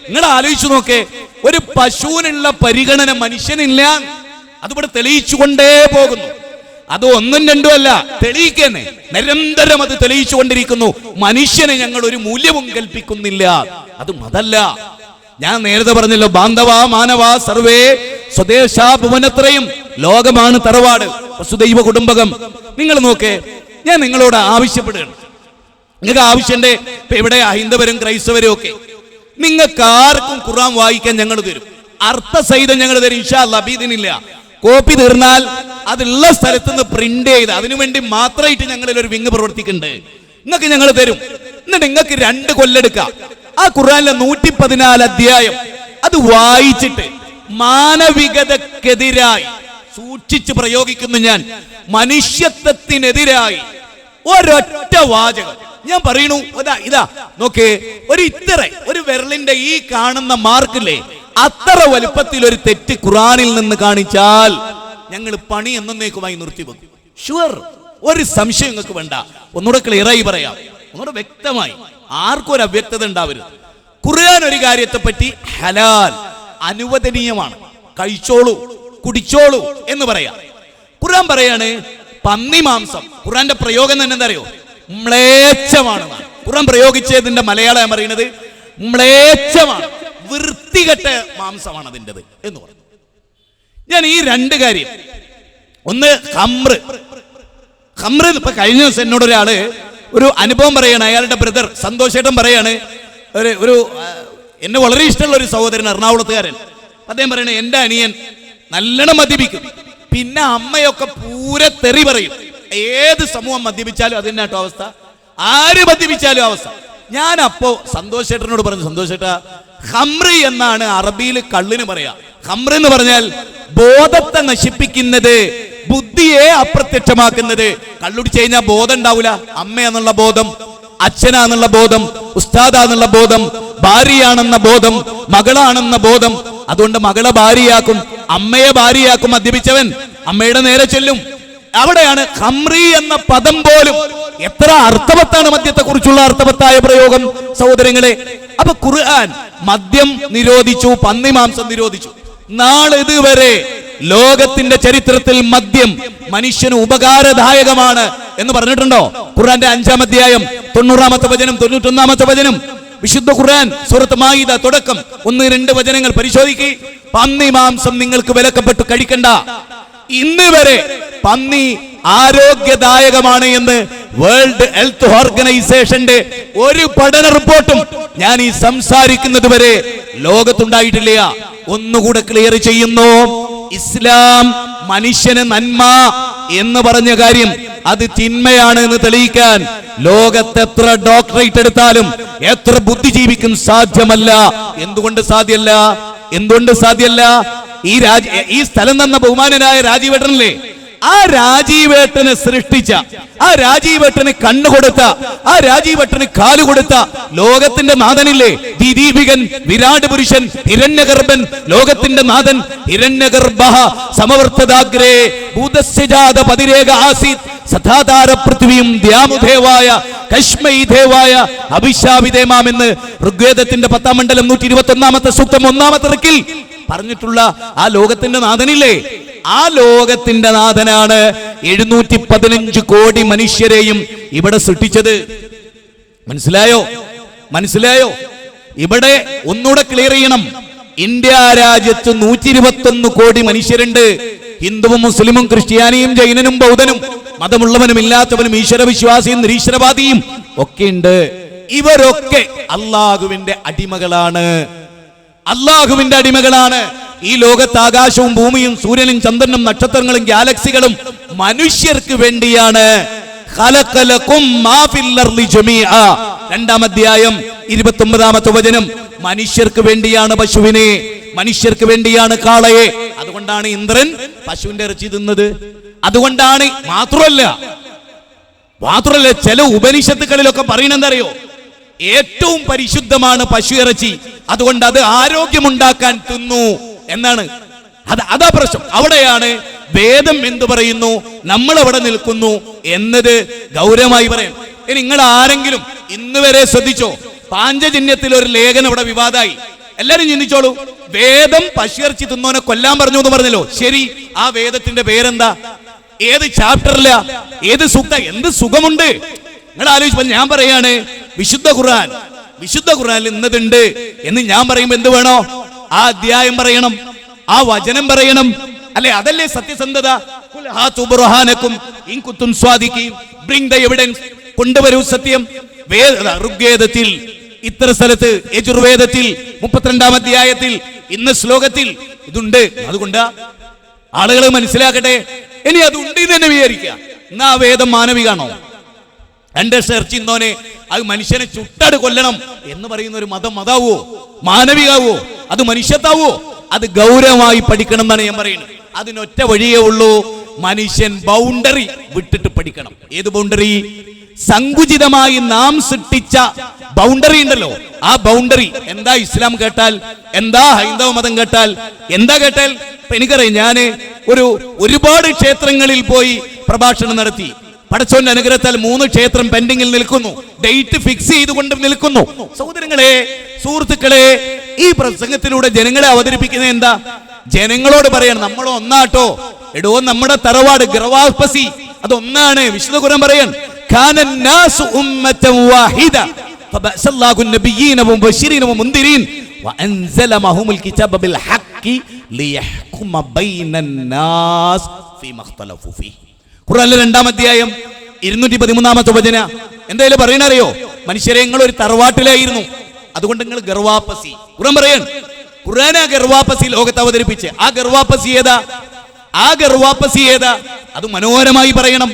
നിങ്ങൾ ആലോചിച്ചു നോക്കേ, ഒരു പശുവിനുള്ള പരിഗണന മനുഷ്യനില്ല. അതിവിടെ തെളിയിച്ചുകൊണ്ടേ പോകുന്നു. അത് ഒന്നും രണ്ടും അല്ല, തെളിയിക്കന്നെ നിരന്തരം അത് തെളിയിച്ചുകൊണ്ടിരിക്കുന്നു. മനുഷ്യനെ ഞങ്ങൾ ഒരു മൂല്യവും കൽപ്പിക്കുന്നില്ല. അത് മതല്ല. ഞാൻ നേരത്തെ പറഞ്ഞല്ലോ, ബാന്ധവ മാനവ സർവേ സ്വദേശാ ഭുവനത്രയും, ലോകമാണ് തറവാട്, വസുദൈവ കുടുംബകം. നിങ്ങൾ നോക്കേ, ഞാൻ നിങ്ങളോട് ആവശ്യപ്പെടുകയാണ്. നിങ്ങൾക്ക് ആവശ്യമുണ്ട്. ഇപ്പൊ ഇവിടെ ഹൈന്ദവരും ക്രൈസ്തവരും ഒക്കെ, നിങ്ങൾക്ക് ആർക്കും ഖുർആൻ വായിക്കാൻ ഞങ്ങൾ തരും, അർത്ഥസഹിതം ഞങ്ങൾ തരും. ഇൻഷാ അല്ലാഹ് ബിഇദ്നില്ല. കോപ്പി തീർന്നാൽ അതുള്ള സ്ഥലത്ത് നിന്ന് പ്രിന്റ് ചെയ്ത് അതിനുവേണ്ടി മാത്രമായിട്ട് ഞങ്ങളിൽ ഒരു വിങ് പ്രവർത്തിക്കുന്നുണ്ട്. നിങ്ങൾക്ക് ഞങ്ങൾ തരും. എന്നിട്ട് നിങ്ങൾക്ക് 2 കൊല്ലെടുക്കാം. ആ ഖുർആനിലെ 114 അധ്യായം അത് വായിച്ചിട്ട് മാനവികതക്കെതിരായി സൂക്ഷിച്ച് പ്രയോഗിക്കുന്നു ഞാൻ, മനുഷ്യത്വത്തിനെതിരായി ഒരൊറ്റ വാചകം ഞാൻ പറയണു. ഇതാ നോക്കേ, ഒരു വിരലിന്റെ ഈ കാണുന്ന മാർക്കില്ലേ, അത്ര വലുപ്പത്തിൽ ഒരു തെറ്റ് ഖുർആനിൽ നിന്ന് കാണിച്ചാൽ ഞങ്ങൾ പണി എന്നേക്കുമായി നിർത്തിവെക്കും. ഷുവർ, ഒരു സംശയം നിങ്ങൾക്ക് വേണ്ട. ഒന്നുകൂടെ ക്ലിയറായി പറയാം, ഒന്നുകൂടെ വ്യക്തമായി, ആർക്കും ഒരു അവ്യക്തത ഉണ്ടാവരുത്. ഖുർആൻ ഒരു കാര്യത്തെ പറ്റി ഹലാൽ, അനുവദനീയമാണ്, കഴിച്ചോളൂ, കുടിച്ചോളൂ എന്ന് പറയാം. ഖുർആൻ പറയാണ് പന്നി മാംസം, ഖുർആന്റെ പ്രയോഗം തന്നെ എന്താ അറിയോ, മ്ലേച്ഛമാണ്. ഖുർആൻ പ്രയോഗിച്ചതിന്റെ മലയാളം ഞാൻ പറയുന്നത് മ്ലേച്ഛമാണ്, വൃത്തികെട്ട മാംസമാണ് അതിൻ്റെത് എന്ന് പറഞ്ഞു. ഞാൻ ഈ 2 കാര്യം, ഒന്ന് ഖംറ്. ഇപ്പൊ കഴിഞ്ഞ ദിവസം എന്നോട് ഒരാള് ഒരു അനുഭവം പറയാണ്. അയാളുടെ ബ്രദർ സന്തോഷേട്ടൻ പറയാണ്, ഒരു എന്നെ വളരെ ഇഷ്ടമുള്ള ഒരു സഹോദരൻ, എറണാകുളത്തുകാരൻ. അദ്ദേഹം പറയണേ, എൻ്റെ അനിയൻ നല്ലോണം മദ്യപിക്കും, പിന്നെ അമ്മയൊക്കെ പൂരെ തെറി പറയും. ഏത് സമൂഹം മദ്യപിച്ചാലും അതിൻ്റെ കേട്ടോ അവസ്ഥ, ആര് മദ്യപിച്ചാലും അവസ്ഥ. ഞാൻ അപ്പോ സന്തോഷേട്ടനോട് പറഞ്ഞു, സന്തോഷേട്ടാ, ഖംറ് എന്നാണ് അറബിയിൽ കള്ളിന് പറയാ. ഖംറ് എന്ന് പറഞ്ഞാൽ ബോധത്തെ നശിപ്പിക്കുന്നത്, ബുദ്ധിയെ അപ്രത്യക്ഷമാക്കുന്നത്. കള്ളുടിച്ച് കഴിഞ്ഞാൽ ബോധം ഉണ്ടാവില്ല. അമ്മയെന്നുള്ള ബോധം, അച്ഛനാന്നുള്ള ബോധം, ഉസ്താദാന്നുള്ള ബോധം, ഭാര്യയാണെന്ന ബോധം, മകളാണെന്ന ബോധം. അതുകൊണ്ട് മകളെ ഭാര്യയാക്കും, അമ്മയെ ഭാര്യയാക്കും മദ്യപിച്ചവൻ, അമ്മയുടെ നേരെ ചെല്ലും. അവിടെയാണ് ഖംറി എന്ന പദം പോലും. എത്ര അർത്ഥവത്താണ് മദ്യത്തെ കുറിച്ചുള്ള അർത്ഥവത്തായ പ്രയോഗം സഹോദരങ്ങളെ. അപ്പൊ ഖുർആൻ മദ്യം നിരോധിച്ചു, പന്നി മാംസം നിരോധിച്ചു. നാളിതുവരെ ലോകത്തിന്റെ ചരിത്രത്തിൽ മദ്യം മനുഷ്യന് ഉപകാരദായകമാണ് എന്ന് പറഞ്ഞിട്ടുണ്ടോ? ഖുർആന്റെ 5-ാം അധ്യായം 90-ാമത്തെ വചനം 91-ാമത്തെ വചനം, വിശുദ്ധ ഖുർആൻ സൂറത്ത് മാഇദ തുടക്കം 1-2 വചനങ്ങൾ പരിശോധിക്കുക. പന്നി മാംസം നിങ്ങൾക്ക് വിലക്കപ്പെട്ടു കഴിക്കണ്ട. ഇന്ന് വരെ പന്നി ആരോഗ്യദായകമാണ് എന്ന് വേൾഡ് ഹെൽത്ത് ഓർഗനൈസേഷന്റെ ഒരു പഠന റിപ്പോർട്ടും ഞാൻ ഈ സംസാരിക്കുന്നത് വരെ ലോകത്തുണ്ടായിട്ടില്ല. ഒന്നുകൂടെ ക്ലിയർ ചെയ്യുന്നു, ഇസ്ലാം മനുഷ്യന് നന്മ എന്ന് പറഞ്ഞ കാര്യം അത് തിന്മയാണ് എന്ന് തെളിയിക്കാൻ ലോകത്ത് എത്ര ഡോക്ടറേറ്റ് എടുത്താലും എത്ര ബുദ്ധിജീവിക്കും സാധ്യമല്ല. എന്തുകൊണ്ട് സാധ്യമല്ല? ഈ സ്ഥലം തന്ന ബഹുമാനനായ രാജീവേട്ടനല്ലേ, ആ രാജീവേട്ടനെ സൃഷ്ടിച്ച, ആ രാജീവേട്ടന് കണ്ണുകൊടുത്ത, ആ രാജീവേട്ടന് കാലുകൊടുത്ത ലോകത്തിന്റെ നാഥനില്ലേ, ദീദീപികൻ, വിരാട് പുരുഷൻ, ഹിരണ്യഗർഭൻ, ലോകത്തിന്റെ നാഥൻ, ഹിരണ്യഗർഭഃ സമവർത്തദാഗ്രേ ഭൂതസ്യജാത പതിരേക ആസീത് സദാധാര പൃഥ്വിയും ദ്യാമുദേവായ കശ്മൈദേവായ അഭിശാപിതേമാമെന്ന് ഋഗ്വേദത്തിന്റെ 10-ാം മണ്ഡലം 121-ാമത്തെ സൂക്തം 1-ാമത്തെ റിക്കിൽ പറഞ്ഞിട്ടുള്ള ആ ലോകത്തിന്റെ നാഥനില്ലേ, ആ ലോകത്തിന്റെ നാഥനാണ് 715 കോടി മനുഷ്യരെയും ഇവിടെ സൃഷ്ടിച്ചത്. മനസ്സിലായോ? ഇവിടെ ഒന്നുകൂടെ ക്ലിയർ ചെയ്യണം. ഇന്ത്യ രാജ്യത്ത് 121 കോടി മനുഷ്യരുണ്ട്. ഹിന്ദുവും മുസ്ലിമും ക്രിസ്ത്യാനിയും ജൈനനും ബൗദ്ധനും മതമുള്ളവനും ഇല്ലാത്തവനും ഈശ്വരവിശ്വാസിയും നിരീശ്വരവാദിയും ഒക്കെ ഉണ്ട്. ഇവരൊക്കെ അള്ളാഹുവിന്റെ അടിമകളാണ്. ഈ ലോകത്ത് ആകാശവും ഭൂമിയും സൂര്യനും ചന്ദ്രനും നക്ഷത്രങ്ങളും ഗാലക്സികളും മനുഷ്യർക്ക് വേണ്ടിയാണ്. 2-ാം അധ്യായം 29-ാമത്തെ വചനം. മനുഷ്യർക്ക് വേണ്ടിയാണ് പശുവിനെ, മനുഷ്യർക്ക് വേണ്ടിയാണ് കാളയെ. അതുകൊണ്ടാണ് ഇന്ദ്രൻ പശുവിന്റെ ഇറച്ചി തിന്നത്. അതുകൊണ്ടാണ് മാത്രമല്ല ചില ഉപനിഷത്തുകളിലൊക്കെ പറയുന്നറിയോ, ഏറ്റവും പരിശുദ്ധമാണ് പശു ഇറച്ചി, അതുകൊണ്ട് അത് ആരോഗ്യമുണ്ടാക്കാൻ തിന്നു എന്നാണ്. അതാ പ്രശ്നം. അവിടെയാണ് വേദം എന്ത് പറയുന്നു, നമ്മൾ എവിടെ നിൽക്കുന്നു എന്നത് ഗൗരവമായി പറയാം. നിങ്ങൾ ആരെങ്കിലും ഇന്ന് വരെ ശ്രദ്ധിച്ചോ, പാഞ്ചജന്യത്തിൽ ഒരു ലേഖനം ഇവിടെ വിവാദമായി. എല്ലാരും ചിന്തിച്ചോളൂ. വേദം പശുയിറച്ചി തിന്നോനെ കൊല്ലാൻ പറഞ്ഞു എന്ന് പറഞ്ഞല്ലോ. ശരി, ആ വേദത്തിന്റെ പേരെന്താ? ഏത് ചാപ്റ്ററില? ഏത് സൂക്ത? എന്ത് സുഖമുണ്ട് നിങ്ങൾ ആലോചിച്ചപ്പോൾ. ഞാൻ പറയാണ് വിശുദ്ധ ഖുർആൻ, വിശുദ്ധ ഖുർആനിൽ ഇന്നതുണ്ട് എന്ന് ഞാൻ പറയുമ്പോ എന്ത് വേണോ? ആ അധ്യായം പറയണം, ആ വചനം പറയണം, അല്ലെ? അതല്ലേ സത്യസന്ധത. ബ്രിങ് ദ എവിഡൻസ്, കൊണ്ടുവരൂ സത്യം. ഋഗ്വേദത്തിൽ ഇത്ര സ്ഥലത്ത്, യജുർവേദത്തിൽ 32-ാം അധ്യായത്തിൽ ഇന്ന ശ്ലോകത്തിൽ ഇതുണ്ട്. അതുകൊണ്ട് ആളുകൾ മനസ്സിലാക്കട്ടെ. ഇനി അതുണ്ട് എന്ന് തന്നെ വിചാരിക്കുക. എന്നാ വേദം മാനവികാണോ? 2 ഇറച്ചിന്നോനെ അത് മനുഷ്യനെ ചുട്ടട് കൊല്ലണം എന്ന് പറയുന്ന ഒരു മതാവോ? മാനവികാവോ? അത് മനുഷ്യത്താവോ? അത് ഗൗരവമായി പഠിക്കണം എന്നാണ് ഞാൻ പറയുന്നത്. അതിനൊറ്റ വഴിയേ ഉള്ളൂ. മനുഷ്യൻ ബൗണ്ടറി വിട്ടിട്ട് പഠിക്കണം. ഏത് ബൗണ്ടറി? സങ്കുചിതമായി നാം സൃഷ്ടിച്ച ബൗണ്ടറി ഉണ്ടല്ലോ. ആ ബൗണ്ടറി എന്താ? ഇസ്ലാം കേട്ടാൽ എന്താ? ഹൈന്ദവ മതം കേട്ടാൽ എന്താ? കേട്ടാൽ എനിക്കറിയാം, ഞാന് ഒരുപാട് ക്ഷേത്രങ്ങളിൽ പോയി പ്രഭാഷണം നടത്തി. പടച്ചോന്റെ അനുഗ്രഹത്താൽ 3 ക്ഷേത്രം പെൻഡിങ്ങിൽ നിൽക്കുന്നു. ഡേറ്റ് ഫിക്സ് ചെയ്തുകൊണ്ട് നിൽക്കുന്നു. സഹോദരങ്ങളെ, സുഹൃത്തുക്കളെ, ഈ പ്രസംഗത്തിലൂടെ ജനങ്ങളെ അവതരിപ്പിക്കുന്നത് എന്താ? ജനങ്ങളോട് പറയണം, നമ്മൾ ഒന്നാട്ടോ. എടോ, നമ്മുടെ തറവാട് ഗർവാപ്പസി അതൊന്നാണ്. വിശുദ്ധ ഖുർആൻ പറയാൻ കാനന്നാസു ഉമ്മതൻ വാഹിദ ഫബഅസല്ലാഹു നബിയ്യീന വബശീരീന വമുൻദിരീൻ വഅൻസല മഅഹുൽ കിതാബ ബിൽ ഹഖ് ലിയഹ്കുമ ബൈനന്നാസ് ഫീമാ ഇഖ്തലഫു ഫീഹി. ഖുർആനിലെ 2-ാം അധ്യായം 213-ാമത്തെ വചന എന്തായാലും പറയണറിയോ? മനുഷ്യരെ, നിങ്ങൾ ഒരു തറവാട്ടിലായിരുന്നു, അതുകൊണ്ട് നിങ്ങൾ ഗർവാപ്പസി. ഖുർആൻ പറയാൻ, ഖുർആനാ ഗർവാപ്പസി ലോകത്ത് അവതരിപ്പിച്ച്. ആ ഗർവാപ്പസി ഏതാ? ആ ഗർവാപ്പസി ഏതാ? അത് മനോഹരമായി പറയണം.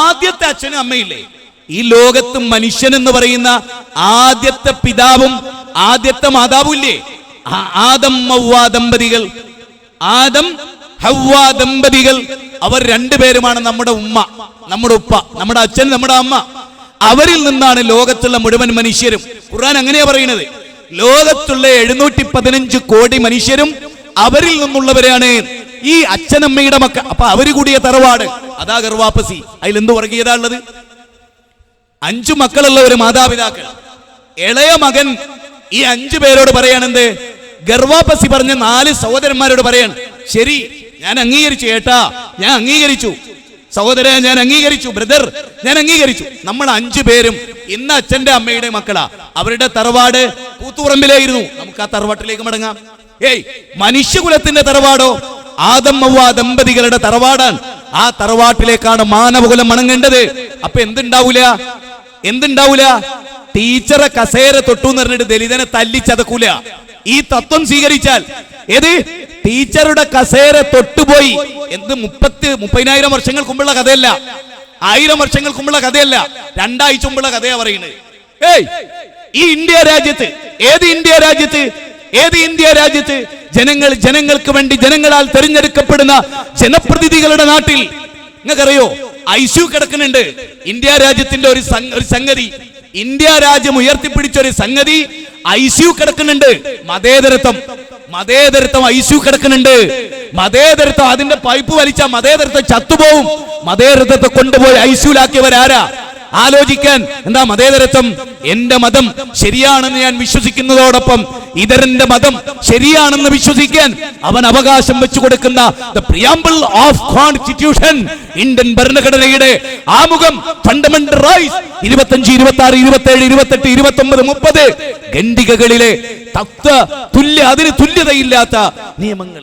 ആദ്യത്തെ അച്ഛനും അമ്മയില്ലേ ഈ ലോകത്ത്? മനുഷ്യൻ എന്ന് പറയുന്ന ആദ്യത്തെ പിതാവും ആദ്യത്തെ മാതാവും ഇല്ലേ? ആദം ഹവ്വ ദമ്പതികൾ. ആദം ഹവ്വ ദമ്പതികൾ അവർ 2 പേരുമാണ് നമ്മുടെ ഉമ്മ, നമ്മുടെ ഉപ്പ, നമ്മുടെ അച്ഛൻ, നമ്മുടെ അമ്മ. അവരിൽ നിന്നാണ് ലോകത്തുള്ള മുഴുവൻ മനുഷ്യരും. ഖുർആൻ അങ്ങനെയാ പറയുന്നത്. ലോകത്തുള്ള 715 കോടി മനുഷ്യരും അവരിൽ നിന്നുള്ളവരാണ് ഈ അച്ഛനമ്മയുടെ മക്കൾ. അപ്പൊ അവര് കൂടിയ തറവാട് അതാ ഗർവാപ്പസി. അതിലെന്ത് വർഗീയത ഉള്ളത്? 5 മക്കളുള്ള ഒരു മാതാപിതാക്കൾ. ഇളയ മകൻ ഈ 5 പേരോട് പറയാണെന്ത്? ഗർവാപ്പസി പറഞ്ഞ 4 സഹോദരന്മാരോട് പറയാൻ, ശരി, ഞാൻ അംഗീകരിച്ചു ഏട്ടാ, ഞാൻ അംഗീകരിച്ചു സഹോദര, ഞാൻ അംഗീകരിച്ചു ബ്രദർ, ഞാൻ അംഗീകരിച്ചു. നമ്മൾ 5 പേരും ഇന്ന് അച്ഛന്റെ അമ്മയുടെ മക്കളാ. അവരുടെ തറവാട് കൂത്തുപറമ്പിലായിരുന്നു. നമുക്ക് ആ തറവാട്ടിലേക്ക് മടങ്ങാം. മനുഷ്യകുലത്തിന്റെ തറവാടോ ആദം ഹവ്വ ദമ്പതികളുടെ തറവാടാണ്. ആ തറവാട്ടിലേക്കാണ് മാനവകുലം മടങ്ങേണ്ടത്. അപ്പൊ എന്തുണ്ടാവൂല? ടീച്ചറെ കസേര തൊട്ടു എന്ന് പറഞ്ഞിട്ട് ദലിതനെ തല്ലിച്ചതക്കൂല. ഈ തത്വം സ്വീകരിച്ചാൽ ഏത്? ടീച്ചറുടെ കസേര തൊട്ടുപോയി. എന്ത് 30,000 വർഷങ്ങൾക്ക് മുമ്പുള്ള കഥയല്ല, 1000 വർഷങ്ങൾക്ക് മുമ്പുള്ള കഥയല്ല, 2 ആഴ്ച മുമ്പുള്ള കഥയാ പറയുന്നത്. ഈ ഇന്ത്യ രാജ്യത്ത്, ഏത് ഇന്ത്യ രാജ്യത്ത് ജനങ്ങൾക്ക് വേണ്ടി ജനങ്ങളാൽ തെരഞ്ഞെടുക്കപ്പെടുന്ന ജനപ്രതിനിധികളുടെ നാട്ടിൽ നിങ്ങൾക്കറിയോ ICU കിടക്കുന്നുണ്ട്? ഇന്ത്യ രാജ്യത്തിന്റെ ഒരു സംഗതി, ഇന്ത്യ രാജ്യം ഉയർത്തിപ്പിടിച്ച ഒരു സംഗതി ICU കിടക്കുന്നുണ്ട്. മതേതരത്വം ICU കിടക്കുന്നുണ്ട്. മതേതരത്വം, അതിന്റെ പൈപ്പ് വലിച്ച മതേതരത്വം ചത്തുപോകും. മതേതരത്വത്തെ കൊണ്ടുപോയി ICUലാക്കിയവരാരാ? ആലോചിക്കാൻ. എന്താ മതേതരത്വം? എന്റെ മതം ശരിയാണെന്ന് ഞാൻ വിശ്വസിക്കുന്നതോടൊപ്പം ഇതരന്റെ മതം ശരിയാണെന്ന് വിശ്വസിക്കാൻ അവൻ അവകാശം വെച്ചു കൊടുക്കുന്ന the preamble of constitution, Indian ഭരണഘടനയുടെ ആമുഖം, ഫണ്ടമെന്റൽ റൈറ്റ്സ് 25, 26, 27, 28, 29, 30 ഖണ്ഡികകളിലെ അതിന് തുല്യതയില്ലാത്ത നിയമങ്ങൾ.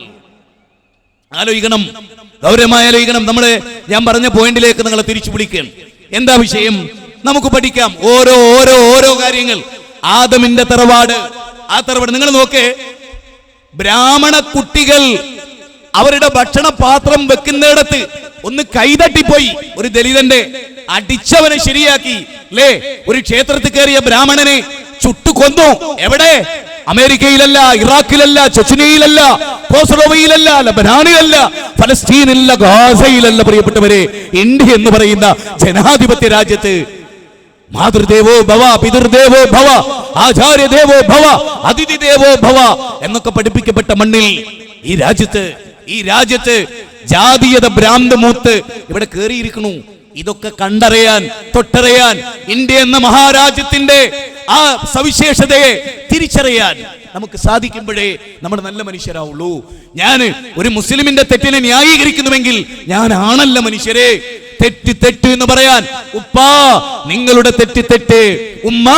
ആലോചിക്കണം, ഗൗരവമായി ആലോചിക്കണം. ഞാൻ പറഞ്ഞ പോയിന്റിലേക്ക് നിങ്ങളെ തിരിച്ചു വിളിക്കുകയാണ്. എന്താ വിഷയം? നമുക്ക് പഠിക്കാം ഓരോ കാര്യങ്ങൾ. ആദമിന്റെ തറവാട്, ആ തറവാട് നിങ്ങൾ നോക്കേ. ബ്രാഹ്മണ കുട്ടികൾ അവരുടെ ഭക്ഷണ പാത്രം വെക്കുന്നിടത്ത് ഒന്ന് കൈതട്ടിപ്പോയി. ഒരു ദലിതന്റെ അടിച്ചവനെ ശരിയാക്കി അല്ലേ? ഒരു ക്ഷേത്രത്തിൽ കയറിയ ബ്രാഹ്മണനെ ചുട്ടുകൊന്നു. എവിടെ? അമേരിക്കയിലല്ല, ഇറാഖിലല്ല, ചെച്ചനിയിലല്ല, കോസോവോയിലല്ല, ലബനാനിലല്ല, ഫലസ്തീനിലല്ല, ഗാസയിലല്ല. പ്രിയപ്പെട്ടവരെ, ഇന്ത്യ എന്ന് പറയുന്ന ജനാധിപത്യ രാജ്യത്ത് മാതൃദേവോ ഭവ, പിതൃദേവോ ഭവ, ആചാര്യദേവോ ഭവ, അതിഥി ദേവോ ഭവ എന്നൊക്കെ പഠിപ്പിക്കപ്പെട്ട മണ്ണിൽ ഈ രാജ്യത്ത് ജാതീയത ഭ്രാന്ത് മൂത്ത് ഇവിടെ കേറിയിരിക്കണു. ഇതൊക്കെ കണ്ടറിയാൻ, തൊട്ടറിയാൻ, ഇന്ത്യ എന്ന മഹാരാജ്യത്തിന്റെ ആ സവിശേഷതയെ തിരിച്ചറിയാൻ നമുക്ക് സാധിക്കുമ്പോഴേ നമ്മൾ നല്ല മനുഷ്യരാവുള്ളൂ. ഞാൻ ഒരു മുസ്ലിമിന്റെ തെറ്റിനെ ന്യായീകരിക്കുന്നുവെങ്കിൽ ഞാനാണല്ല മനുഷ്യരെ. തെറ്റ് തെറ്റ് എന്ന് പറയാൻ, ഉപ്പാ നിങ്ങളുടെ തെറ്റ് തെറ്റ്, ഉമ്മ